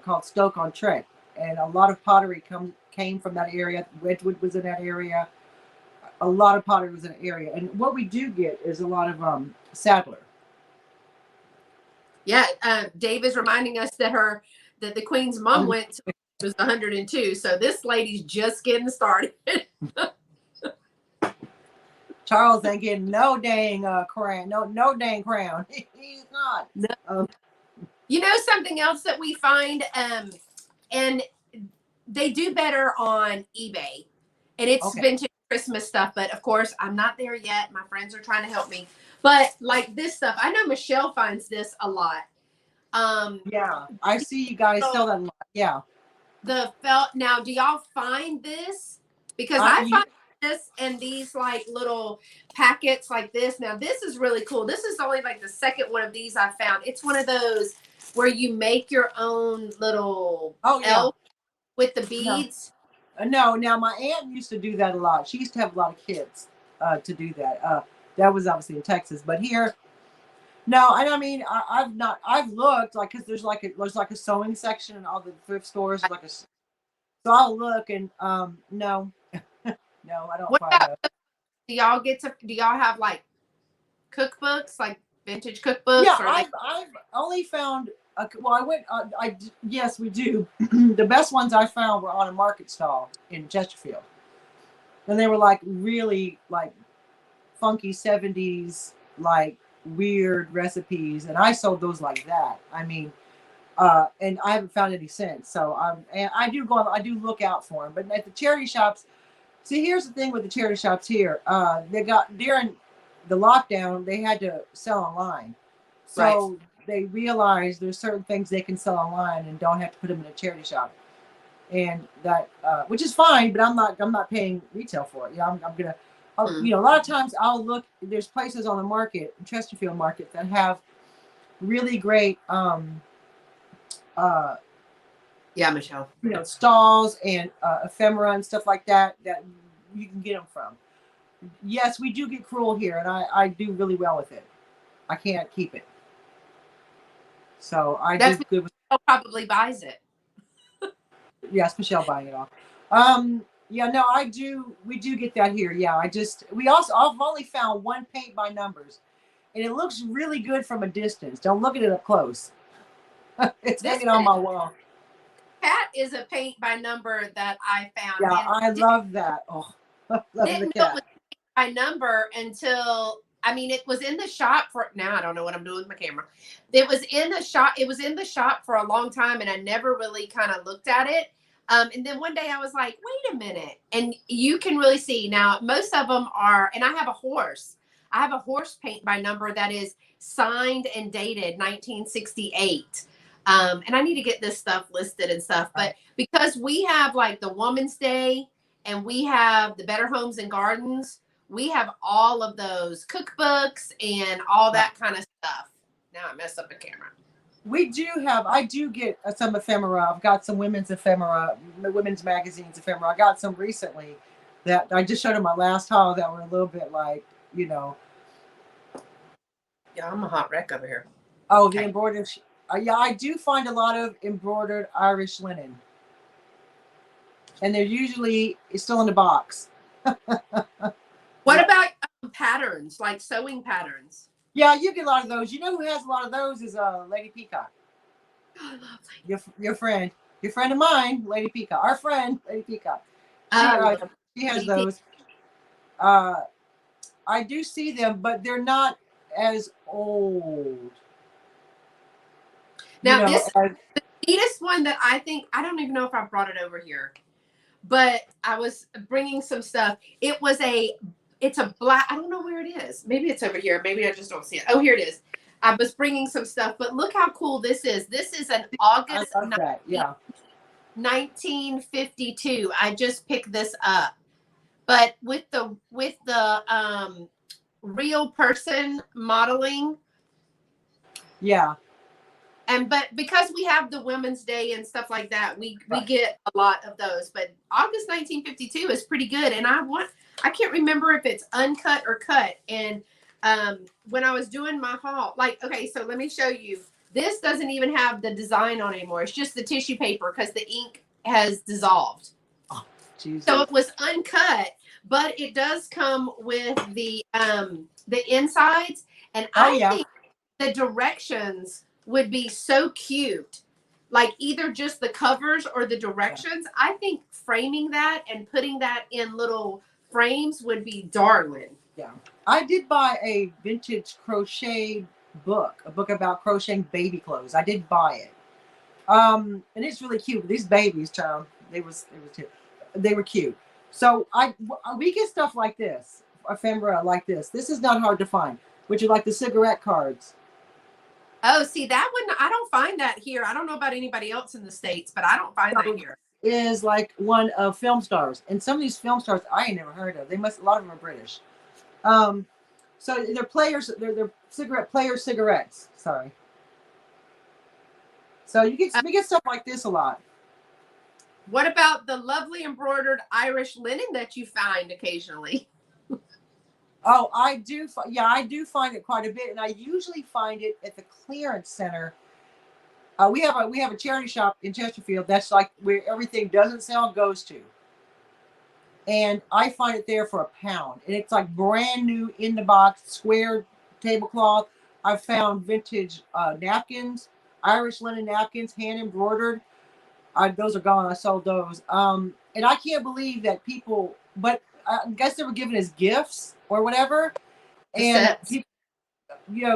A: called Stoke-on-Trent, and a lot of pottery came from that area. Wedgwood was in that area. A lot of pottery was in that area, and what we do get is a lot of Sadler.
B: Yeah, Dave is reminding us that the Queen's mom went to was 102, so this lady's just getting started.
A: Charles ain't getting no dang crown, no dang crown. He's not.
B: No. You know something else that we find, and they do better on eBay, and it's vintage Christmas stuff. But of course, I'm not there yet. My friends are trying to help me. But like this stuff, I know Michelle finds this a lot.
A: Yeah, I see you guys sell that a lot. Yeah.
B: The felt. Now, do y'all find this? Because I find this and these like little packets like this. Now, this is really cool. This is only like the second one of these I found. It's one of those where you make your own little elf with the beads.
A: No, now my aunt used to do that a lot. She used to have a lot of kids to do that. That was obviously in Texas, but here, no. And I mean, I've looked like, because there's like a sewing section in all the thrift stores, so I'll look and no, no, I don't find that.
B: Do y'all have like cookbooks, like vintage cookbooks?
A: Yeah, I've only found. Yes, we do. The best ones I found were on a market stall in Chesterfield, and they were like really like funky 70s, like weird recipes, and I sold those like that. I mean, and I haven't found any since. So and I do look out for them, but at the charity shops. See, here's the thing with the charity shops here. They got during the lockdown, they had to sell online, so they realized there's certain things they can sell online and don't have to put them in a charity shop, and that which is fine. But I'm not paying retail for it. You know, I'm gonna, you know, a lot of times I'll look. There's places on the market, Chesterfield Market, that have really great
B: Yeah, Michelle.
A: Stalls and ephemera and stuff like that you can get them from. Yes, we do get crewel here, and I do really well with it. I can't keep it. So I
B: That's
A: do good with.
B: Michelle probably buys it.
A: Yes, Michelle buying it all. Yeah, no, I do. We do get that here. Yeah, I've only found one paint by numbers, and it looks really good from a distance. Don't look at it up close. It's hanging on my wall.
B: Cat is a paint by number that I found.
A: Yeah,
B: And
A: I love that. Oh, I love
B: didn't
A: the
B: know it was
A: cat.
B: by number until, I mean, it was in the shop for, now I don't know what I'm doing with my camera. It was in the shop for a long time, and I never really kind of looked at it. And then one day I was like, wait a minute. And you can really see now, most of them are, and I have a horse. I have a horse paint by number that is signed and dated 1968. And I need to get this stuff listed and stuff. But because we have like the Woman's Day and we have the Better Homes and Gardens, we have all of those cookbooks and all that kind of stuff. Now I messed up the camera.
A: I do get some ephemera. I've got some women's ephemera, women's magazines ephemera. I got some recently that I just showed in my last haul that were a little bit like,
B: Yeah, I'm a hot wreck over here.
A: Oh, the embroidered. Yeah, I do find a lot of embroidered Irish linen. And they're usually still in the box.
B: What about patterns, like sewing patterns?
A: Yeah, you get a lot of those. You know who has a lot of those is Lady Peacock.
B: Oh, I love Lady.
A: Your friend of mine, Lady Peacock. Our friend, Lady Peacock. She has those. I do see them, but they're not as old.
B: Now, the neatest one that I think, I don't even know if I brought it over here, but I was bringing some stuff. It's a black, I don't know where it is. Maybe it's over here. Maybe I just don't see it. Oh, here it is. I was bringing some stuff, but look how cool this is. This is an August 1952. I just picked this up. But with the real person modeling.
A: Yeah.
B: But because we have the Women's Day and stuff like that, we get a lot of those. But August 1952 is pretty good. And I can't remember if it's uncut or cut. And when I was doing my haul, okay, so let me show you. This doesn't even have the design on anymore. It's just the tissue paper because the ink has dissolved.
A: Oh, Jesus.
B: So it was uncut, but it does come with the insides. And I think the directions would be so cute, like either just the covers or the directions. I think framing that and putting that in little frames would be darling.
A: Yeah, I did buy a vintage crochet book, a book about crocheting baby clothes. I did buy it, and it's really cute. These babies, child, they were cute. So we get stuff like this, ephemera like this. This is not hard to find, which are like the cigarette cards.
B: Oh, see, that one, I don't find that here. I don't know about anybody else in the States, but I don't find that here.
A: Is like one of film stars. And some of these film stars I ain't never heard of. A lot of them are British. So they're players, they're cigarettes. Sorry. So we get stuff like this a lot.
B: What about the lovely embroidered Irish linen that you find occasionally?
A: Oh, I do. Yeah, I do find it quite a bit, and I usually find it at the clearance center. We have a charity shop in Chesterfield. That's like where everything doesn't sell goes to, and I find it there for £1, and it's like brand new in the box, square tablecloth. I've found vintage napkins, Irish linen napkins, hand embroidered. Those are gone. I sold those, and I can't believe that people. But I guess they were given as gifts or whatever, and people,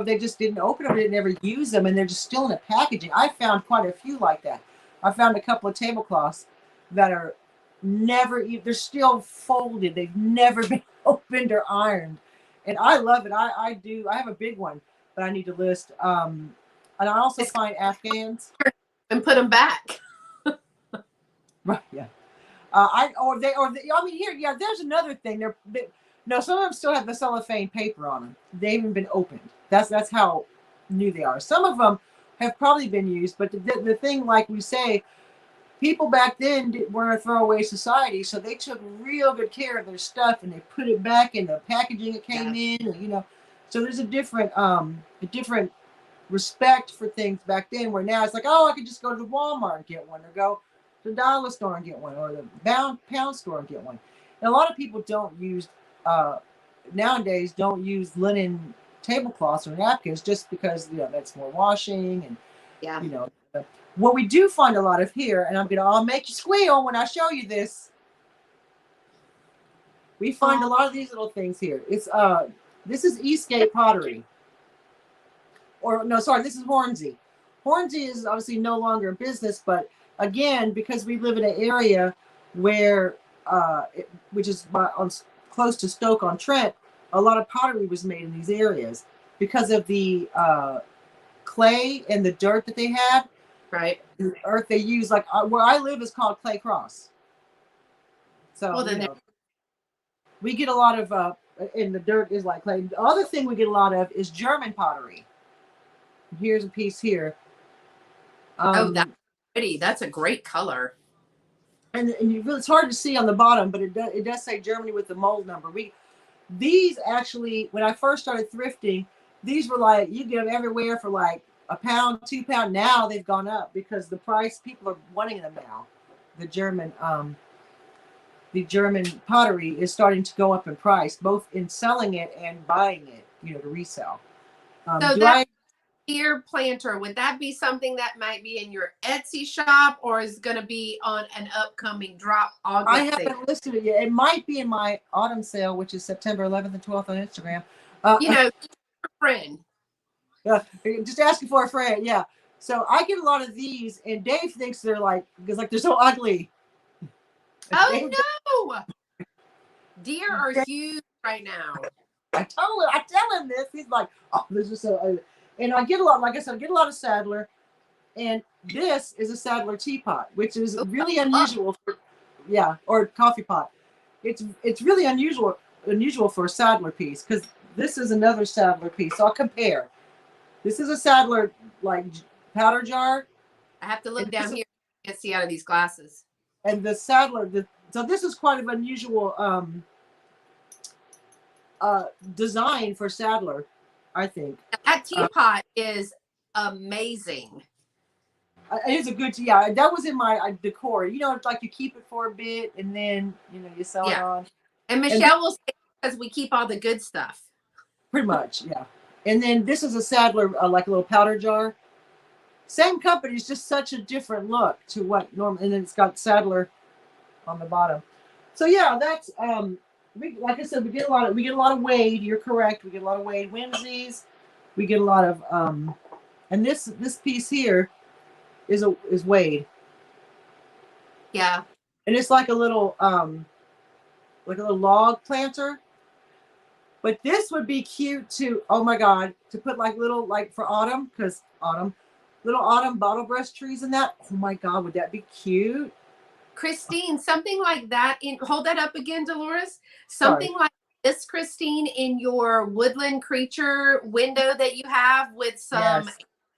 A: they just didn't open them, they never use them, and they're just still in the packaging. I found quite a few like that. I found a couple of tablecloths that are they're still folded. They've never been opened or ironed, and I love it. I do. I have a big one that I need to list, and I also find Afghans
B: and put them back.
A: Right. Yeah. There's another thing. Some of them still have the cellophane paper on them. They haven't been opened. That's how new they are. Some of them have probably been used, but the thing, like we say, people back then weren't a throwaway society, so they took real good care of their stuff and they put it back in the packaging it came in, and, you know. So there's a different respect for things back then, where now it's like, oh, I could just go to the Walmart and get one, or go to the dollar store and get one, or the pound store and get one. And a lot of people don't use nowadays don't use linen tablecloths or napkins, just because, you know, that's more washing, and you know. What we do find a lot of here, and I'll make you squeal when I show you this. We find a lot of these little things here. It's this is Eastgate Pottery. Or no, sorry, this is Hornsey. Hornsey is obviously no longer in business, but again, because we live in an area where, which is close to Stoke-on-Trent, a lot of pottery was made in these areas because of the clay and the dirt that they had.
B: Right.
A: The earth they use, like where I live, is called clay cross. So
B: well, then
A: you know, we get a lot of, and the dirt is like clay. The other thing we get a lot of is German pottery. Here's a piece here.
B: Oh, that's pretty. That's a great color.
A: And it's hard to see on the bottom, but it does say Germany with the mold number. These actually, when I first started thrifting, these were like, you get them everywhere for like £1, £2. Now they've gone up because the price, people are wanting them now. The German pottery is starting to go up in price, both in selling it and buying it, you know, to resell.
B: So that deer planter, would that be something that might be in your Etsy shop, or is going to be on an upcoming drop?
A: I haven't listed it yet. It might be in my autumn sale, which is September 11th and 12th on Instagram.
B: You know, a friend.
A: Just asking for a friend. Yeah. So I get a lot of these, and Dave thinks they're like, because like they're so ugly.
B: Oh no! Deer are huge right now.
A: I tell him this. He's like, oh, this is so ugly. And I get a lot, like I said, I get a lot of Sadler, and this is a Sadler teapot, which is really unusual for, or coffee pot. It's really unusual for a Sadler piece, because this is another Sadler piece. So I'll compare. This is a Sadler like powder jar.
B: I have to look down here. I can't see out of these glasses.
A: And the Sadler, so this is quite an unusual design for Sadler, I think.
B: That teapot is amazing.
A: It is a good, that was in my decor. You know, it's like you keep it for a bit and then, you know, you sell it on.
B: And Michelle will say, because we keep all the good stuff.
A: Pretty much, yeah. And then this is a Sadler, like a little powder jar. Same company, it's just such a different look to what normal. And then it's got Sadler on the bottom. So yeah, that's like I said, we get a lot of Wade. You're correct. We get a lot of Wade Whimsies. We get a lot of and this piece here is Wade.
B: Yeah.
A: And it's like a little log planter. But this would be cute to, oh my God, to put like little, like for autumn, because little autumn bottle brush trees in that. Oh my God, would that be cute?
B: Christine, something like that, hold that up again, Dolores. Something like this, Christine, in your woodland creature window that you have with some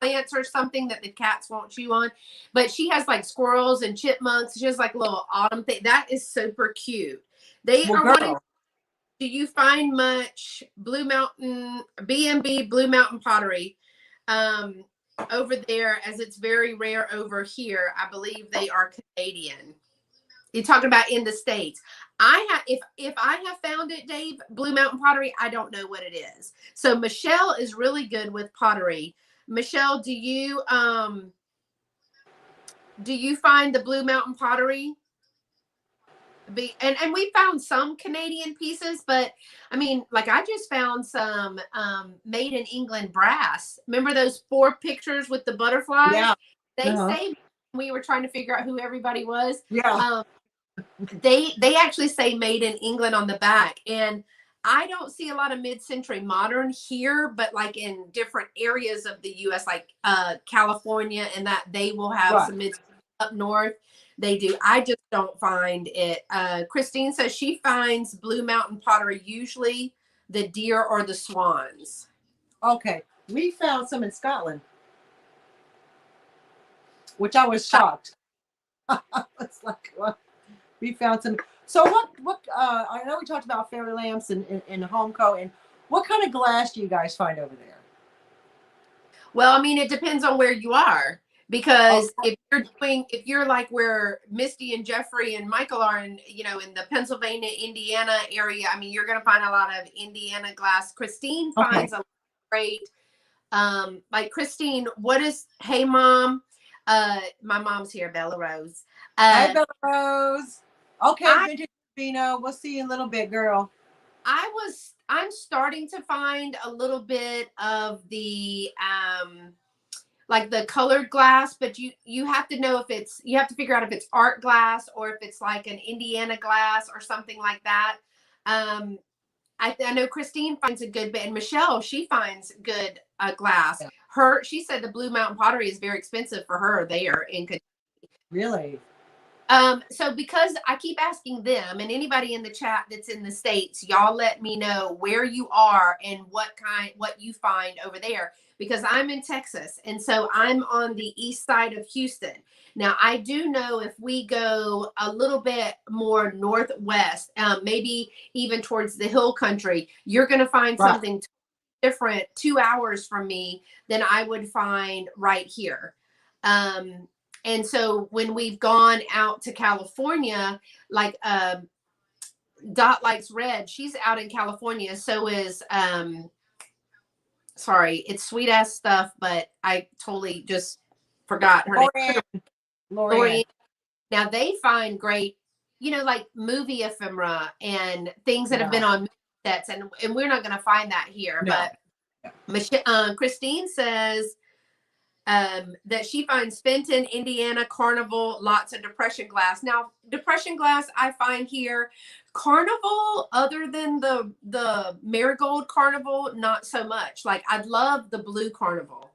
B: plants or something that the cats won't chew on. But she has like squirrels and chipmunks. She has like a little autumn thing. That is super cute. They are wanting. Do you find much Blue Mountain, B&B Blue Mountain pottery over there, as it's very rare over here? I believe they are Canadian. You're talking about in the States. If I have found it, Dave, Blue Mountain pottery, I don't know what it is. So Michelle is really good with pottery. Michelle, do you find the Blue Mountain pottery? And we found some Canadian pieces, but I mean, like I just found some made in England brass. Remember those 4 pictures with the butterflies? Yeah. They say, we were trying to figure out who everybody was.
A: Yeah.
B: They actually say made in England on the back. And I don't see a lot of mid-century modern here, but like in different areas of the US, like California, and that they will have some mid up north. They do. I just don't find it. Christine says she finds Blue Mountain pottery usually the deer or the swans.
A: Okay. We found some in Scotland, which I was shocked. It's like, well, we found some. So what? I know we talked about fairy lamps and Homeco, and what kind of glass do you guys find over there?
B: Well, I mean, it depends on where you are.
A: Oh,
B: Because if you're like where Misty and Jeffrey and Michael are in, in the Pennsylvania, Indiana area, I mean, you're going to find a lot of Indiana glass. Christine
A: okay.
B: finds a great, like Christine, hey mom, my mom's here, Bella Rose.
A: Hi,
B: Uh,
A: Bella Rose. Okay,
B: I
A: Vintage Vino. We'll see you in a little bit, girl.
B: I'm starting to find a little bit of the like the colored glass, but you have to know if you have to figure out if it's art glass or if it's like an Indiana glass or something like that. Um I know Christine finds a good bit, and Michelle, she finds good glass.
A: Yeah.
B: She said the Blue Mountain Pottery is very expensive for her there in Kentucky.
A: Really?
B: So because I keep asking them and anybody in the chat that's in the States, y'all let me know where you are and what you find over there, because I'm in Texas. And so I'm on the east side of Houston. Now, I do know if we go a little bit more northwest, maybe even towards the hill country, you're going to find
A: Right.
B: something different 2 hours from me than I would find right here. And so when we've gone out to California, like Dot Likes Red, she's out in California. So is sorry, it's sweet ass stuff, but I totally just forgot her name.
A: Lorianne.
B: Lori. Now they find great, like movie ephemera and things that have been
A: Yeah.
B: on sets, and we're not going to find that here.
A: No.
B: But Christine says that she finds Fenton, Indiana, Carnival, lots of depression glass. Now, depression glass I find here. Carnival, other than the marigold Carnival, not so much. Like, I'd love the blue Carnival.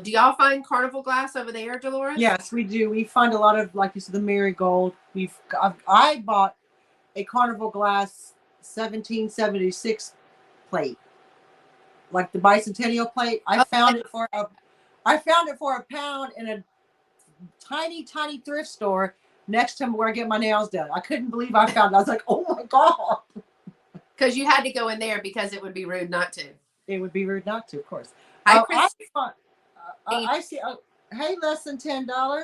B: Do y'all find Carnival glass over there, Dolores?
A: Yes, we do. We find a lot of, like you said, the marigold. I bought a Carnival glass 1776 plate, like the bicentennial plate. I found it for £1 in a tiny thrift store next to where I get my nails done. I couldn't believe I found it. I was like, oh my God.
B: Because you had to go in there because it would be rude not to.
A: It would be rude not to, of course.
B: I
A: see. Hey, less than $10.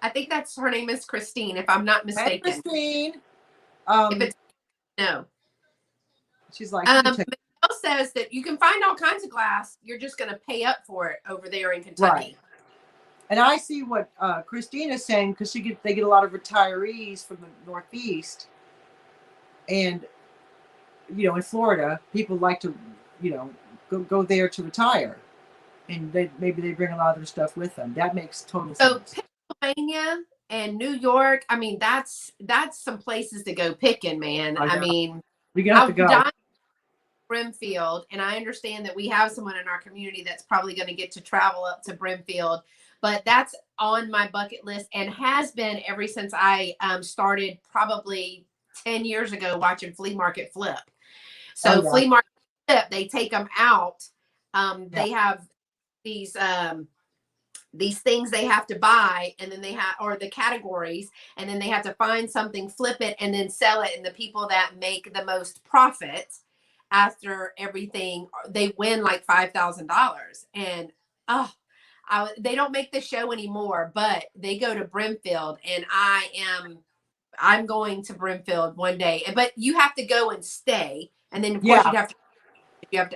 B: I think that's her name is Christine, if I'm not mistaken.
A: Hey, Christine.
B: If it's no.
A: She's like,
B: Michelle says that you can find all kinds of glass. You're just going to pay up for it over there in Kentucky.
A: Right. And I see what Christine is saying, because they get a lot of retirees from the Northeast, and in Florida, people like to go there to retire, and maybe they bring a lot of their stuff with them. That makes total sense.
B: So Pennsylvania and New York, I mean, that's some places to go picking, man. I mean,
A: we're gonna have to go.
B: Brimfield, and I understand that we have someone in our community that's probably going to get to travel up to Brimfield, but that's on my bucket list and has been ever since I started probably 10 years ago watching Flea Market Flip. So Flea Market Flip, they take them out. They have these things they have to buy, and then or the categories, and then they have to find something, flip it, and then sell it. And the people that make the most profit after everything, they win like $5,000. And they don't make the show anymore, but they go to Brimfield, and I'm going to Brimfield one day. But you have to go and stay, and then of course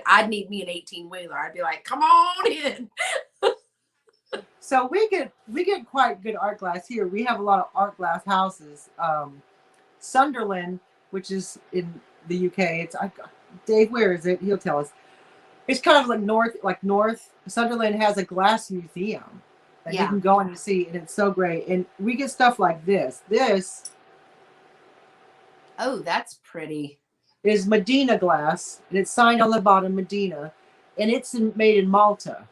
B: I'd need me an 18-wheeler. I'd be like, come on in.
A: So we get quite good art glass here. We have a lot of art glass houses. Sunderland, which is in the UK, it's Dave, where is it? He'll tell us. It's kind of like north. Sunderland has a glass museum that you can go in and see, and it's so great. And we get stuff like this.
B: Oh, that's pretty.
A: Is Medina glass, and it's signed on the bottom, Medina, and it's made in Malta.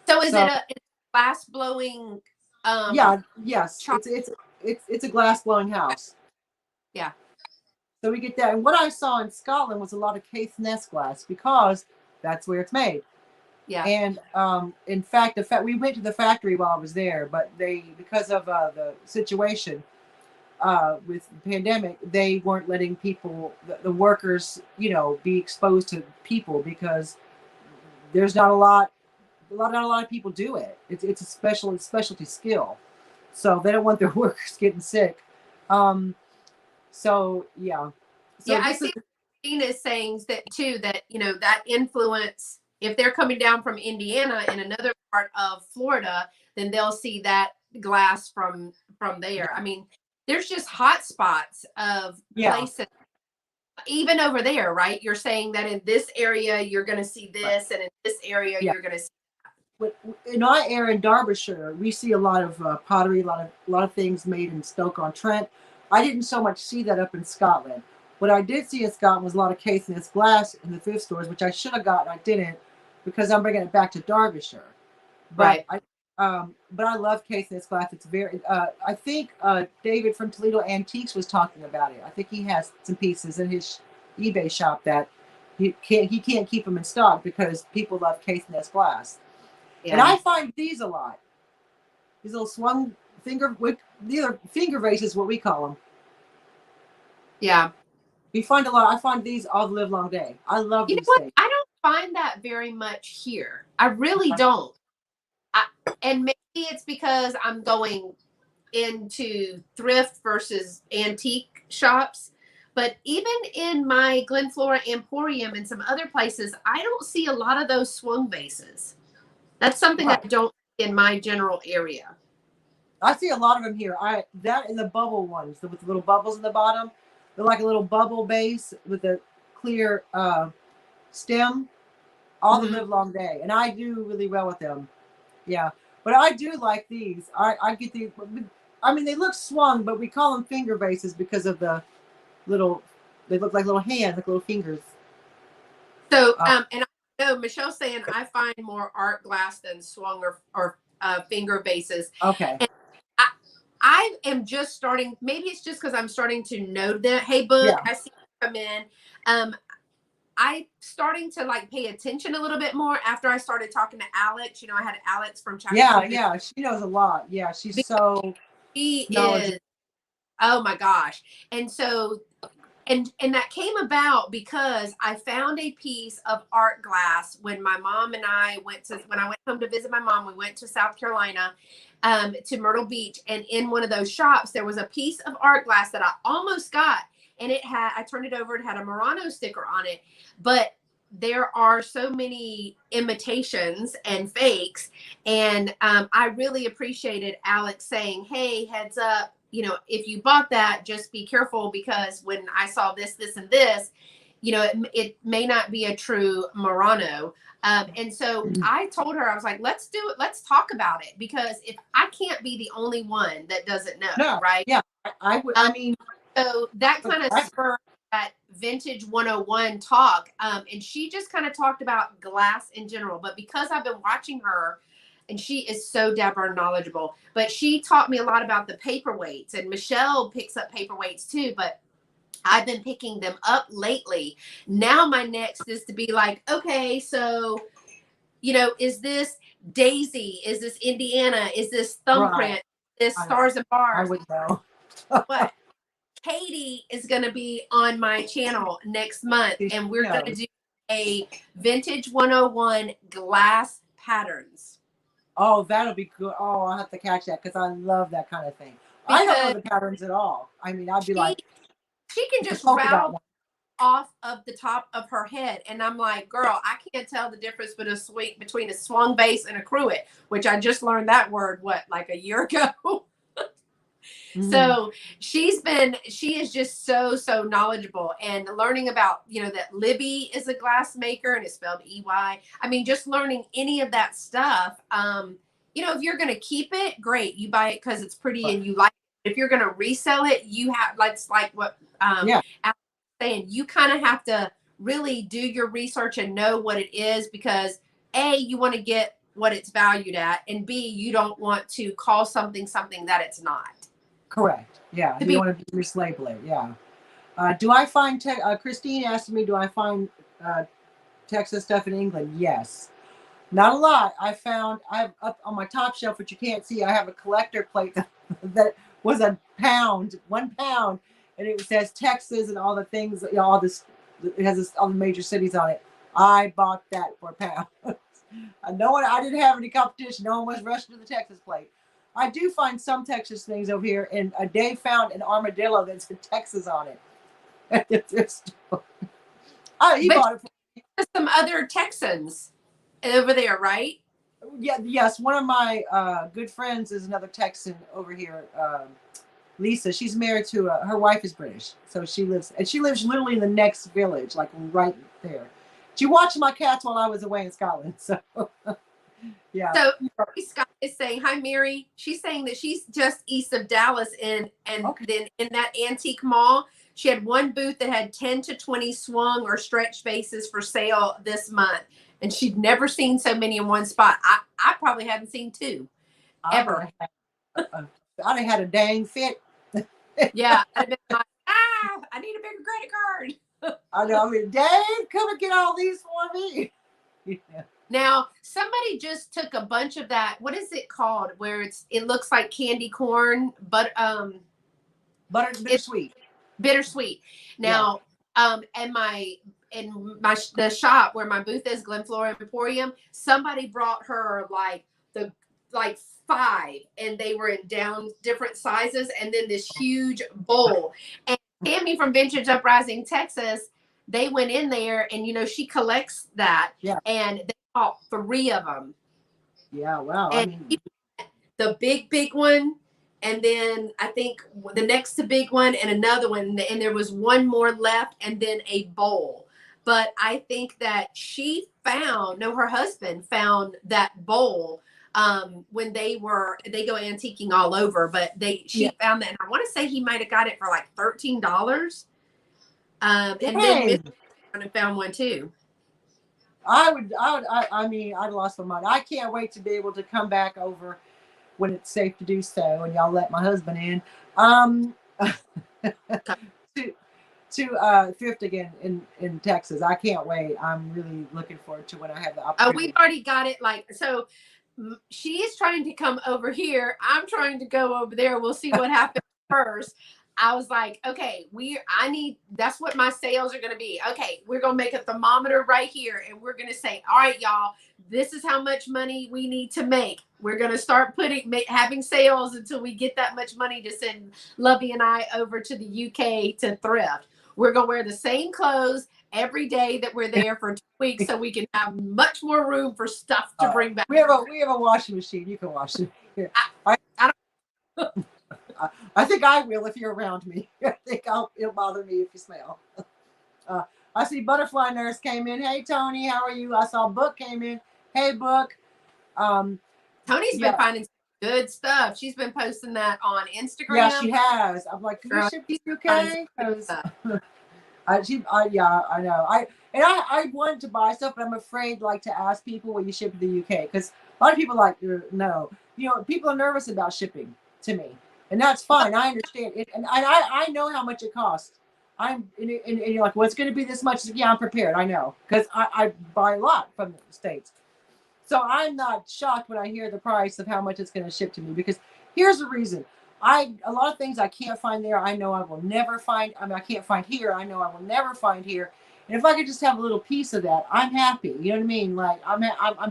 B: So is it a glass blowing?
A: Yes. It's a glass blowing house.
B: Yeah.
A: So we get that. And what I saw in Scotland was a lot of Caithness glass, because that's where it's made.
B: Yeah.
A: And in fact, we went to the factory while I was there, but because of the situation with the pandemic, they weren't letting people, the workers, be exposed to people because there's not a lot of people do it. It's a specialty skill, so they don't want their workers getting sick. Um, so yeah, so
B: Yeah, I
A: this is
B: see Christina's saying that too, that that influence, if they're coming down from Indiana in another part of Florida, then they'll see that glass from there. I mean, there's just hot spots of
A: yeah.
B: places, even over there, right? You're saying that in this area you're going to see
A: Right.
B: this, and in this area
A: Yeah.
B: you're going to see.
A: In our area in Derbyshire, we see a lot of pottery, a lot of things made in Stoke-on-Trent. I didn't so much see that up in Scotland. What I did see in Scotland was a lot of casing glass in the thrift stores, which I should have gotten. I didn't because I'm bringing it back to Derbyshire. But
B: Right.
A: but I love casing glass. It's very. I think David from Toledo Antiques was talking about it. I think he has some pieces in his eBay shop that he can't keep them in stock because people love casing glass. And
B: Yeah.
A: I find these a lot. These little swung these are finger vases, what we call them.
B: Yeah.
A: We find a lot. I find these all the live long day. I love
B: You know
A: these
B: what?
A: things.
B: I don't find that very much here. I really don't. And maybe it's because I'm going into thrift versus antique shops. But even in my Glen Flora Emporium and some other places, I don't see a lot of those swung vases. That's something I
A: Right.
B: don't see in my general area.
A: I see a lot of them here. That and the bubble ones with the little bubbles in the bottom. They're like a little bubble base with a clear stem. All the
B: Mm-hmm.
A: live long day, and I do really well with them. Yeah, but I do like these. I get these. I mean, they look swung, but we call them finger vases because of the little. They look like little hands, like little fingers.
B: So, and I know Michelle's saying I find more art glass than swung or finger vases.
A: Okay.
B: And I am just starting. Maybe it's just because I'm starting to know that. Hey, book,
A: Yeah.
B: I see you come in. I starting to like pay attention a little bit more after I started talking to Alex. I had Alex from Chapter
A: Yeah,
B: 2.
A: yeah. She knows a lot. Yeah, she's
B: Because
A: so
B: she
A: knowledgeable.
B: is, oh my gosh. And so and that came about because I found a piece of art glass when my mom and I when I went home to visit my mom. We went to South Carolina, to Myrtle Beach, and in one of those shops there was a piece of art glass that I almost got, and I turned it over, it had a Murano sticker on it, but there are so many imitations and fakes, and I really appreciated Alex saying, hey, heads up, if you bought that, just be careful, because when I saw this, this, and this, it may not be a true Murano. And so I told her, I was like, let's do it. Let's talk about it, because if I can't be the only one that doesn't know,
A: No,
B: right?
A: yeah, I would. I mean,
B: So that kind of spurred that Vintage 101 talk. And she just kind of talked about glass in general. But because I've been watching her, and she is so dapper knowledgeable, but she taught me a lot about the paperweights. And Michelle picks up paperweights too, but I've been picking them up lately. Now my next is to be like, okay, so is this Daisy? Is this Indiana? Is this Thumbprint?
A: right.
B: Is this
A: I know.
B: Stars and
A: I
B: Bars?
A: would know.
B: What? Katie is going to be on my channel next month, and we're going to do a Vintage 101 glass patterns.
A: Oh, that'll be good. Oh, I'll have to catch that because I love that kind of thing. I don't know the patterns at all. I mean, I'd be like,
B: she can just rattle off of the top of her head, and I'm like, girl, I can't tell the difference between a swung base and a cruet, which I just learned that word like a year ago. So she is just so knowledgeable, and learning about, that Libby is a glass maker and it's spelled EY. I mean, just learning any of that stuff. If you're going to keep it, great. You buy it because it's pretty and you like it. If you're going to resell it, you have, like what Alex was saying, you kind of have to really do your research and know what it is, because A, you want to get what it's valued at, and B, you don't want to call something that it's not.
A: Correct. Yeah. You don't want to mislabel it. Yeah. Do I find Christine asked me, do I find Texas stuff in England? Yes. Not a lot. I have up on my top shelf, which you can't see, I have a collector plate that was a pound, 1 pound, and it says Texas and all the things, all this, it has all the major cities on it. I bought that for a pound. I didn't have any competition. No one was rushing to the Texas plate. I do find some Texas things over here, and Dave found an armadillo that's in Texas on it at the thrift store. He bought it for
B: some other Texans over there, right?
A: Yeah, yes. One of my good friends is another Texan over here, Lisa. She's married to her wife is British, so she lives literally in the next village, like right there. She watched my cats while I was away in Scotland. So yeah.
B: So Scott is saying, hi Mary. She's saying that she's just east of Dallas, and
A: Okay.
B: then in that antique mall, she had one booth that had 10 to 20 swung or stretched bases for sale this month. And she'd never seen so many in one spot. I probably hadn't seen two ever.
A: I'd have had a dang fit.
B: Yeah. I'd been like, I need a bigger credit card.
A: I know. I mean, Dave, come and get all these for me. Yeah.
B: Now, somebody just took a bunch of that. What is it called? Where it looks like candy corn, but
A: bittersweet.
B: Bittersweet. Now, in the shop where my booth is, Glenflora Emporium, somebody brought her like 5, and they were in different sizes, and then this huge bowl. And Tammy from Vintage Uprising, Texas, they went in there, and she collects that, and they bought 3 of them.
A: Yeah, wow.
B: And the big one, and then I think the next to big one, and another one, and there was one more left, and then a bowl. But I think that her husband found that bowl when they go antiquing all over, but she found that, and I want to say he might have got it for like $13. And then Miss found one too.
A: I'd lost my mind. I can't wait to be able to come back over when it's safe to do so, and y'all let my husband in to thrift again in Texas. I can't wait. I'm really looking forward to when I have the opportunity.
B: We've already got it. So she is trying to come over here. I'm trying to go over there. We'll see what happens first. I was like, okay, that's what my sales are going to be. Okay, we're going to make a thermometer right here, and we're going to say, all right, y'all, this is how much money we need to make. We're going to start having sales until we get that much money to send Lovey and I over to the UK to thrift. We're going to wear the same clothes every day that we're there for 2 weeks, so we can have much more room for stuff to bring back.
A: We have a washing machine. You can wash it. I think I will if you're around me. I think it'll bother me if you smell. I see Butterfly Nurse came in. Hey, Tony, how are you? I saw Book came in. Hey, Book.
B: Tony's been finding good stuff. She's been posting that on Instagram.
A: Yeah, she has. I'm like, can you ship to UK? I know. I wanted to buy stuff, but I'm afraid to ask people, will you ship to the UK? Because a lot of people no. People are nervous about shipping to me. And that's fine. I understand it. And I know how much it costs. And you're like, well, it's going to be this much. Yeah, I'm prepared. I know. Because I buy a lot from the States. So I'm not shocked when I hear the price of how much it's going to ship to me. Because here's the reason. A lot of things I can't find there, I know I will never find. I can't find here. I know I will never find here. And if I could just have a little piece of that, I'm happy. You know what I mean? Like, I'm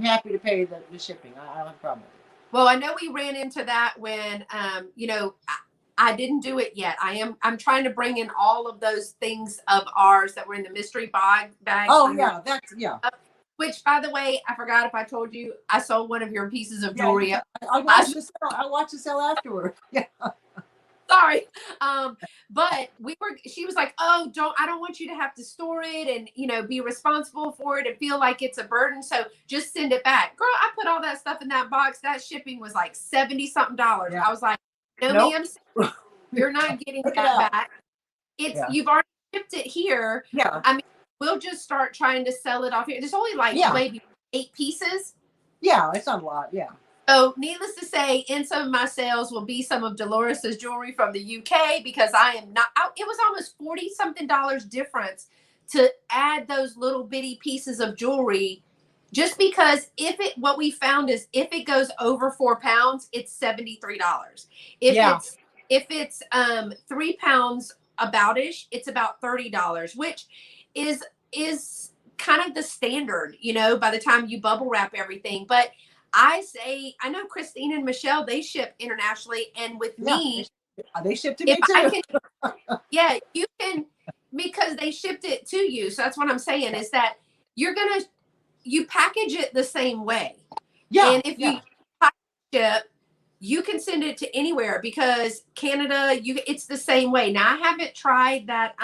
A: happy to pay the shipping. I don't have a problem with it.
B: Well, I know we ran into that when, I didn't do it yet. I'm trying to bring in all of those things of ours that were in the mystery bag.
A: Oh, yeah.
B: Which, by the way, I forgot if I told you, I sold one of your pieces of jewelry.
A: Yeah, I watched the sale afterward. Yeah.
B: Sorry. But she was like, oh, I don't want you to have to store it and, be responsible for it and feel like it's a burden. So just send it back. Girl, I put all that stuff in that box. That shipping was like $70-something. Yeah. I was like, no, ma'am, you're not getting that back. You've already shipped it here.
A: Yeah.
B: I mean, we'll just start trying to sell it off here. There's only maybe 8 pieces.
A: Yeah, it's not a lot. Yeah.
B: So needless to say, in some of my sales will be some of Dolores's jewelry from the UK, because I am not, it was almost $40-something difference to add those little bitty pieces of jewelry Just because what we found is if it goes over 4 pounds, it's $73. If
A: Yeah.
B: it's 3 pounds aboutish, it's about $30, which is kind of the standard, you know, by the time you bubble wrap everything. But I know Christine and Michelle, they ship internationally, and with me,
A: they ship to
B: if
A: me too.
B: I can, yeah, you can, because they shipped it to you. So that's what I'm saying is that you package it the same way.
A: Yeah.
B: And if you ship, you can send it to anywhere, because Canada, it's the same way. Now I haven't tried that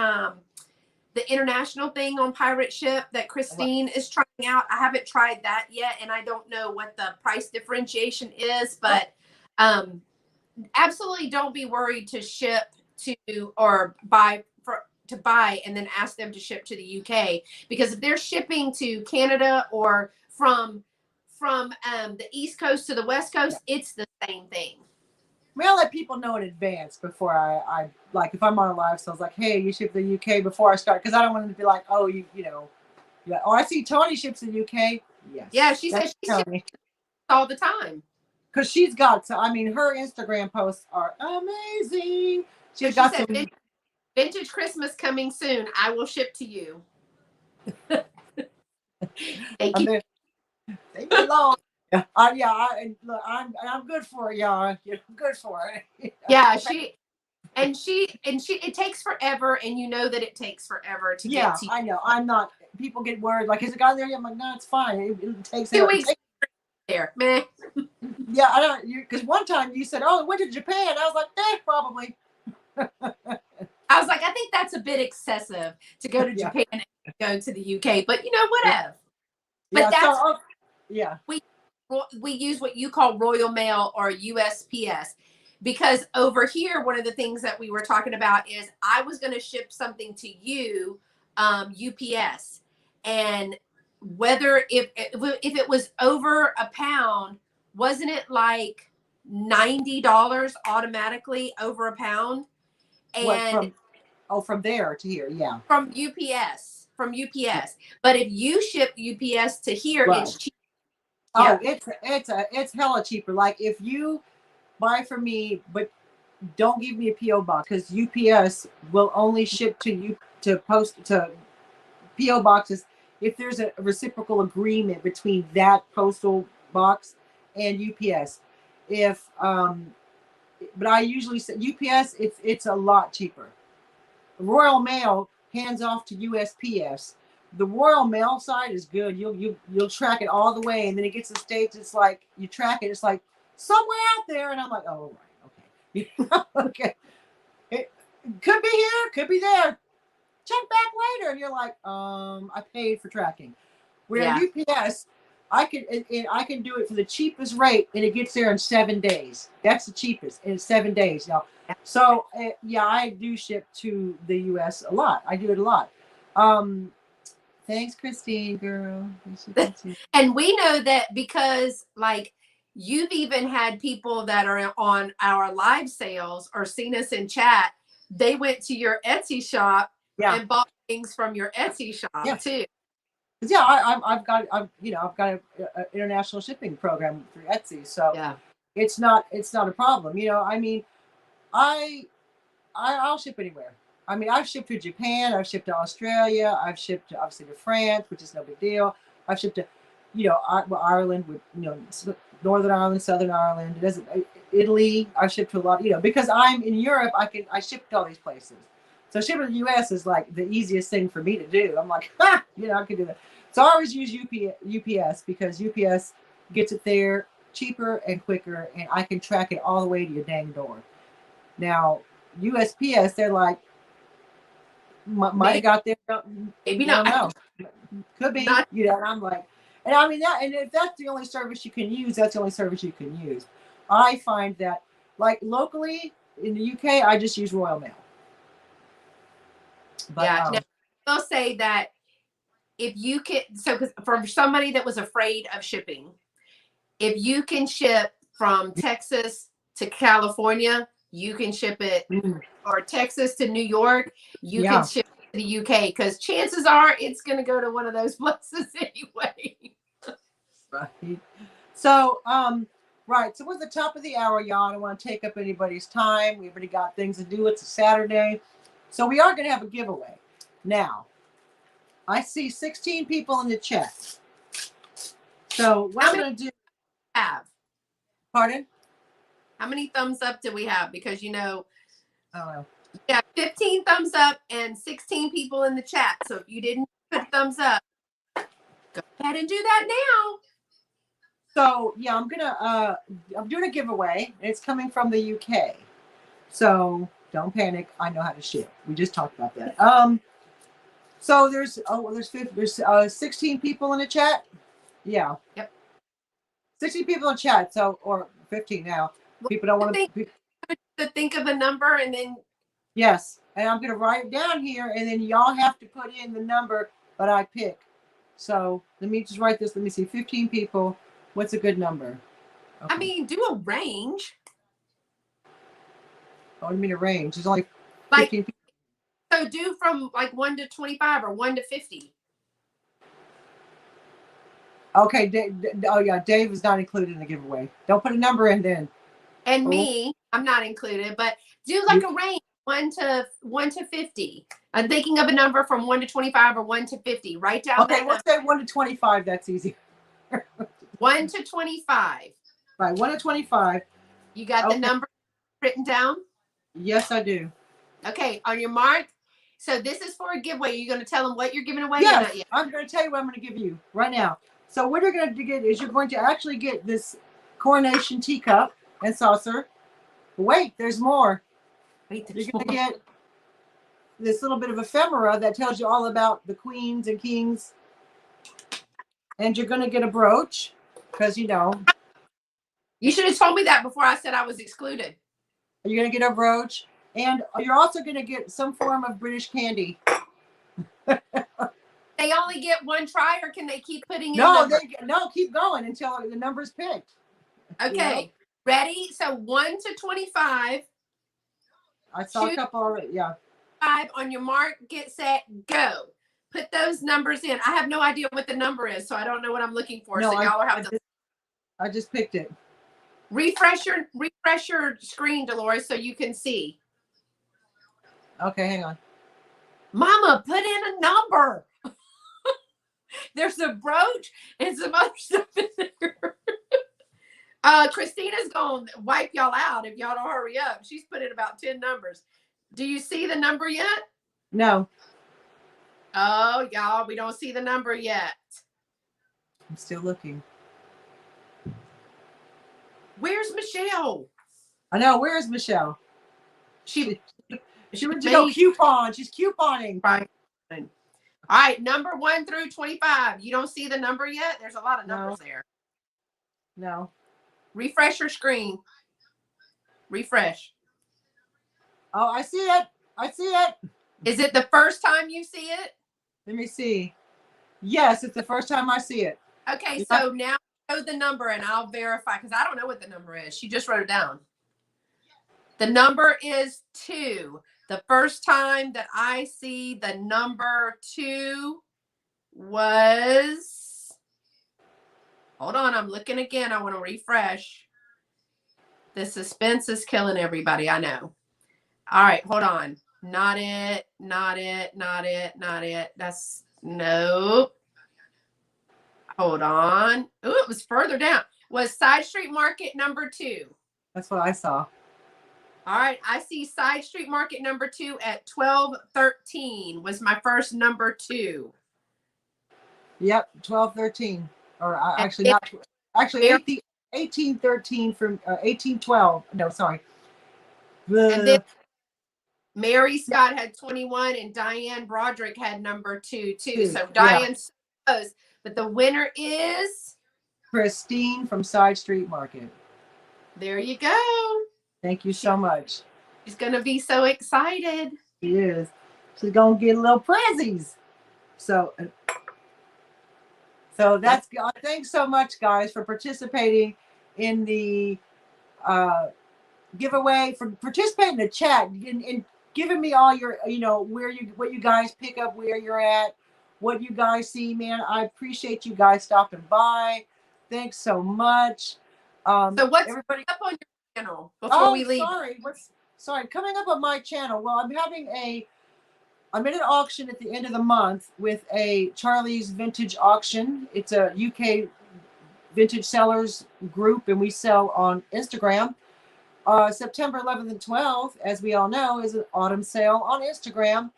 B: the international thing on Pirate Ship that Christine is trying out. I haven't tried that yet, and I don't know what the price differentiation is, but absolutely don't be worried to ship to or buy and then ask them to ship to the UK, because if they're shipping to Canada or from the East Coast to the West Coast, it's the same thing.
A: I'll let people know in advance before I like, if I'm on a live, so I was like, hey, you ship to the UK before I start, because I don't want them to be like, oh, you know, yeah. Oh, I see Tony ships to the UK. Yes.
B: Yeah, she says she ships all the time.
A: Because she's got, so I mean, her Instagram posts are amazing. She's got some
B: vintage Christmas coming soon. I will ship to you. Thank you.
A: Thank you, Lord. Yeah, look, I'm good for it, y'all. You're good for it.
B: Yeah, it takes forever, and you know that it takes forever to get to you.
A: I know. I'm not. People get worried, like, has it gotten there yet? I'm like, no, it's fine. It takes
B: 2 weeks there. Meh.
A: Yeah, I don't. Because one time you said, "Oh, it went to Japan." I was like, probably.
B: I was like, I think that's a bit excessive to go to Japan and go to the UK, but you know, whatever. But that's we use what you call Royal Mail or USPS, because over here, one of the things that we were talking about is I was going to ship something to you, UPS, and whether if it was over a pound, wasn't it like $90 automatically over a pound? And
A: from there to here, yeah.
B: From UPS. But if you ship UPS to here, it's cheap.
A: Oh, it's hella cheaper. Like, if you buy from me, but don't give me a PO box, because UPS will only ship to you to post to PO boxes if there's a reciprocal agreement between that postal box and UPS. But I usually say UPS, it's a lot cheaper. Royal Mail hands off to USPS. The Royal Mail side is good. You'll track it all the way, and then it gets to the States. It's like you track it. It's like somewhere out there, and I'm like, oh, right, okay, okay. It could be here, could be there. Check back later, and you're like, I paid for tracking. Where UPS, I can do it for the cheapest rate, and it gets there in 7 days. That's the cheapest in 7 days now. So I do ship to the US a lot. I do it a lot. Thanks, Christine, girl.
B: And we know that because, like, you've even had people that are on our live sales or seen us in chat. They went to your Etsy shop and bought things from your Etsy shop too.
A: Yeah, I've got an international shipping program through Etsy, so it's not a problem. You know, I mean, I'll ship anywhere. I mean, I've shipped to Japan, I've shipped to Australia, I've shipped obviously to France, which is no big deal. I've shipped to, Ireland, with Northern Ireland, Southern Ireland. It doesn't. Italy, I've shipped to a lot. Because I'm in Europe, I ship to all these places. So shipping to the US is like the easiest thing for me to do. I'm like, I can do that. So I always use UPS because UPS gets it there cheaper and quicker, and I can track it all the way to your dang door. Now, USPS, they're like, might have got there.
B: Maybe not.
A: No. Could be. And I'm like, and I mean that. And if that's the only service you can use, that's the only service you can use. I find that, like, locally in the UK, I just use Royal Mail. But,
B: now, I'll say that if you can, for somebody that was afraid of shipping, if you can ship from Texas to California, you can ship it, or Texas to New York, you can ship it to the UK, because chances are it's going to go to one of those places anyway.
A: Right. So, right. So we're at the top of the hour, y'all. I don't want to take up anybody's time. We've already got things to do. It's a Saturday. So we are going to have a giveaway. Now, I see 16 people in the chat. So what
B: How
A: I'm
B: many
A: going to do,
B: have?
A: pardon?
B: How many thumbs up do we have? Because
A: I don't know.
B: yeah, 15 thumbs up and 16 people in the chat. So if you didn't put thumbs up, go ahead and do that now.
A: So yeah, I'm doing a giveaway. It's coming from the UK. So don't panic. I know how to ship. We just talked about that. So there's 16 people in the chat. Yeah.
B: Yep.
A: 60 people in chat. So or 15 now. People don't want
B: to think of a number and then.
A: Yes, and I'm gonna write it down here, and then y'all have to put in the number that I pick. So let me just write this. Let me see. 15 people. What's a good number? Okay.
B: I mean, do a range.
A: Oh, I mean a range. There's only 15 people.
B: So do from like 1 to 25 or 1 to 50.
A: Okay. Oh yeah, Dave is not included in the giveaway. Don't put a number in then.
B: And me, I'm not included, but do like a range 1 to 50. I'm thinking of a number from 1 to 25 or 1 to 50. Write down.
A: Okay, let's say 1 to 25. That's easy.
B: 1 to 25.
A: Right, 1 to 25.
B: You got the number written down?
A: Yes, I do.
B: Okay, on your mark. So this is for a giveaway. You're going to tell them what you're giving away?
A: Yes, I'm going to tell you what I'm going to give you right now. So what you're going to get is you're going to actually get this coronation teacup and saucer. Wait, there's more. You're going to get this little bit of ephemera that tells you all about the queens and kings. And you're going to get a brooch because, you know.
B: You should have told me that before I said I was excluded.
A: You're going to get a brooch. And you're also going to get some form of British candy.
B: They only get one try, or can they keep putting in?
A: No, keep going until the number's picked.
B: Okay, you know? Ready? So 1 to 25.
A: I saw a couple already. Yeah.
B: 5 on your mark, get set, go. Put those numbers in. I have no idea what the number is, so I don't know what I'm looking for.
A: No,
B: so y'all are
A: I just picked it.
B: Refresh your screen, Dolores, so you can see.
A: Okay, hang on.
B: Mama, put in a number. There's a brooch and some other stuff in there. Christina's going to wipe y'all out if y'all don't hurry up. She's put in about 10 numbers. Do you see the number yet?
A: No.
B: Oh, y'all, we don't see the number yet.
A: I'm still looking.
B: Where's Michelle?
A: I know. Where is Michelle? She went to go coupon. She's couponing.
B: Right. All right, number 1 through 25. You don't see the number yet? There's a lot of numbers there.
A: No.
B: Refresh your screen. Refresh.
A: Oh, I see it. I see it.
B: Is it the first time you see it?
A: Let me see. Yes, it's the first time I see it.
B: Okay, so now show the number and I'll verify because I don't know what the number is. She just wrote it down. The number is 2. The first time that I see the number 2 was, hold on, I'm looking again. I want to refresh. The suspense is killing everybody. I know. All right, hold on. Not it. That's nope. Hold on. Oh, it was further down. Was Side Street Market number 2?
A: That's what I saw.
B: All right, I see Side Street Market number 2 at 1213 was my first number 2.
A: Yep, 1213. Or actually not. Actually, 1813 from 1812. No, sorry.
B: And then Mary Scott had 21 and Diane Broderick had number 2 too. So Diane's close. But the winner is
A: Christine from Side Street Market.
B: There you go. Thank you so much. She's going to be so excited.
A: She is. She's going to get little prezzies. So that's, thanks so much, guys, for participating in the giveaway, for participating in the chat and giving me all your, what you guys pick up, where you're at, what you guys see, man. I appreciate you guys stopping by. Thanks so much.
B: So what's
A: Everybody.
B: up on your channel before we leave?
A: Sorry. Coming up on my channel. Well, I'm in an auction at the end of the month with a Charlie's Vintage Auction. It's a UK vintage sellers group, and we sell on Instagram. September 11th and 12th, as we all know, is an autumn sale on Instagram.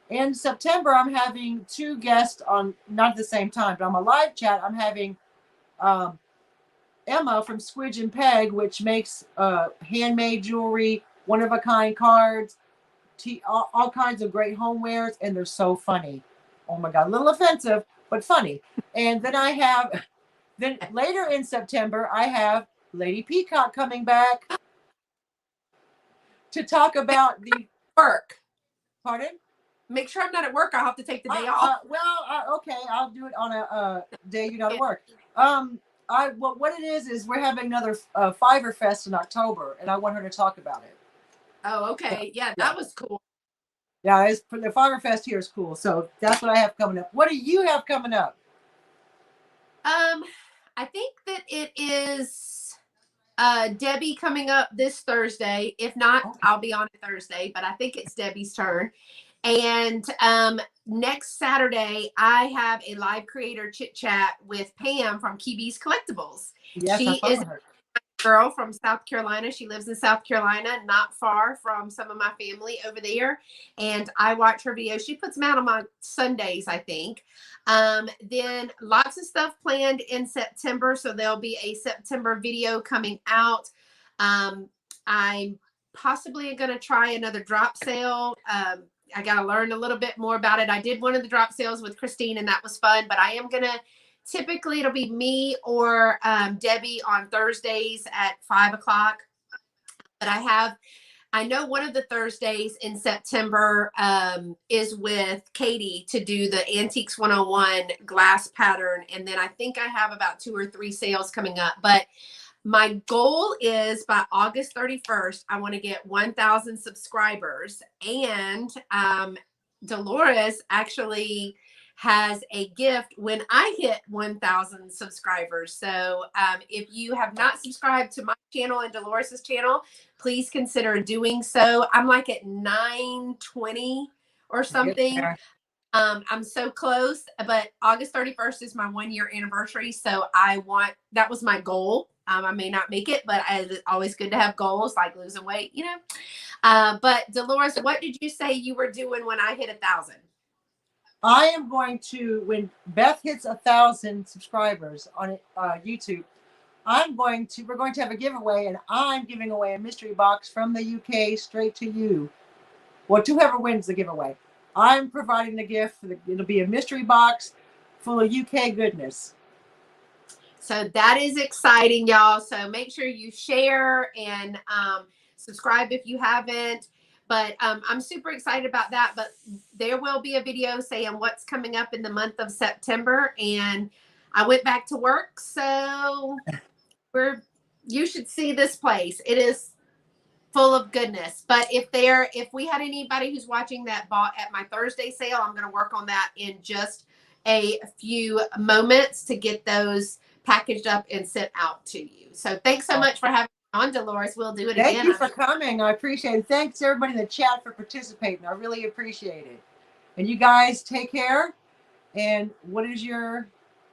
A: In September, I'm having 2 guests on, not at the same time, but on my live chat, I'm having Emma from Squidge and Peg, which makes handmade jewelry, one-of-a-kind cards, all kinds of great homewares, and they're so funny. Oh my God, a little offensive, but funny. And then later in September, I have Lady Peacock coming back to talk about the
B: work.
A: Pardon?
B: Make sure I'm not at work. I'll have to take the day off.
A: Okay, I'll do it on a day you got to work. What it is we're having another Fiverr Fest in October, and I want her to talk about it.
B: Oh, okay. Yeah, that was cool.
A: Yeah, the Fiverr Fest here is cool. So that's what I have coming up. What do you have coming up?
B: I think that it is Debbie coming up this Thursday. If not, I'll be on Thursday, but I think it's Debbie's turn. And next Saturday, I have a live creator chit chat with Pam from Kibi's Collectibles.
A: Yes,
B: she is a girl from South Carolina. She lives in South Carolina, not far from some of my family over there. And I watch her videos. She puts them out on my Sundays, I think. Then lots of stuff planned in September. So there'll be a September video coming out. I'm possibly going to try another drop sale. I got to learn a little bit more about it. I did one of the drop sales with Christine, and that was fun, but I am going to, typically it'll be me or Debbie on Thursdays at 5 o'clock. But I know one of the Thursdays in September is with Katie to do the Antiques 101 glass pattern. And then I think I have about 2 or 3 sales coming up. But my goal is by August 31st, I want to get 1,000 subscribers. And Dolores actually has a gift when I hit 1,000 subscribers. So if you have not subscribed to my channel and Dolores's channel, please consider doing so. I'm like at 920 or something. I'm so close, but August 31st is my 1-year anniversary. So that was my goal. I may not make it, but it's always good to have goals like losing weight, you know. But Dolores, what did you say you were doing when I hit 1,000?
A: I am going to, when Beth hits 1,000 subscribers on YouTube, we're going to have a giveaway, and I'm giving away a mystery box from the UK straight to you. Well, to whoever wins the giveaway. I'm providing the gift. It'll be a mystery box full of UK goodness.
B: So that is exciting, y'all. So make sure you share and subscribe if you haven't. But I'm super excited about that. But there will be a video saying what's coming up in the month of September. And I went back to work. So you should see this place. It is full of goodness. But if we had anybody who's watching that bought at my Thursday sale, I'm going to work on that in just a few moments to get those packaged up and sent out to you. So thanks so much for having me on, Dolores. We'll do it again.
A: Thank you for coming. I appreciate it. Thanks everybody in the chat for participating. I really appreciate it. And you guys take care. And what is your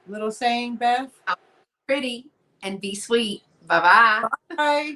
A: little saying, Beth?
B: Pretty and be sweet. Bye-bye.
A: Bye.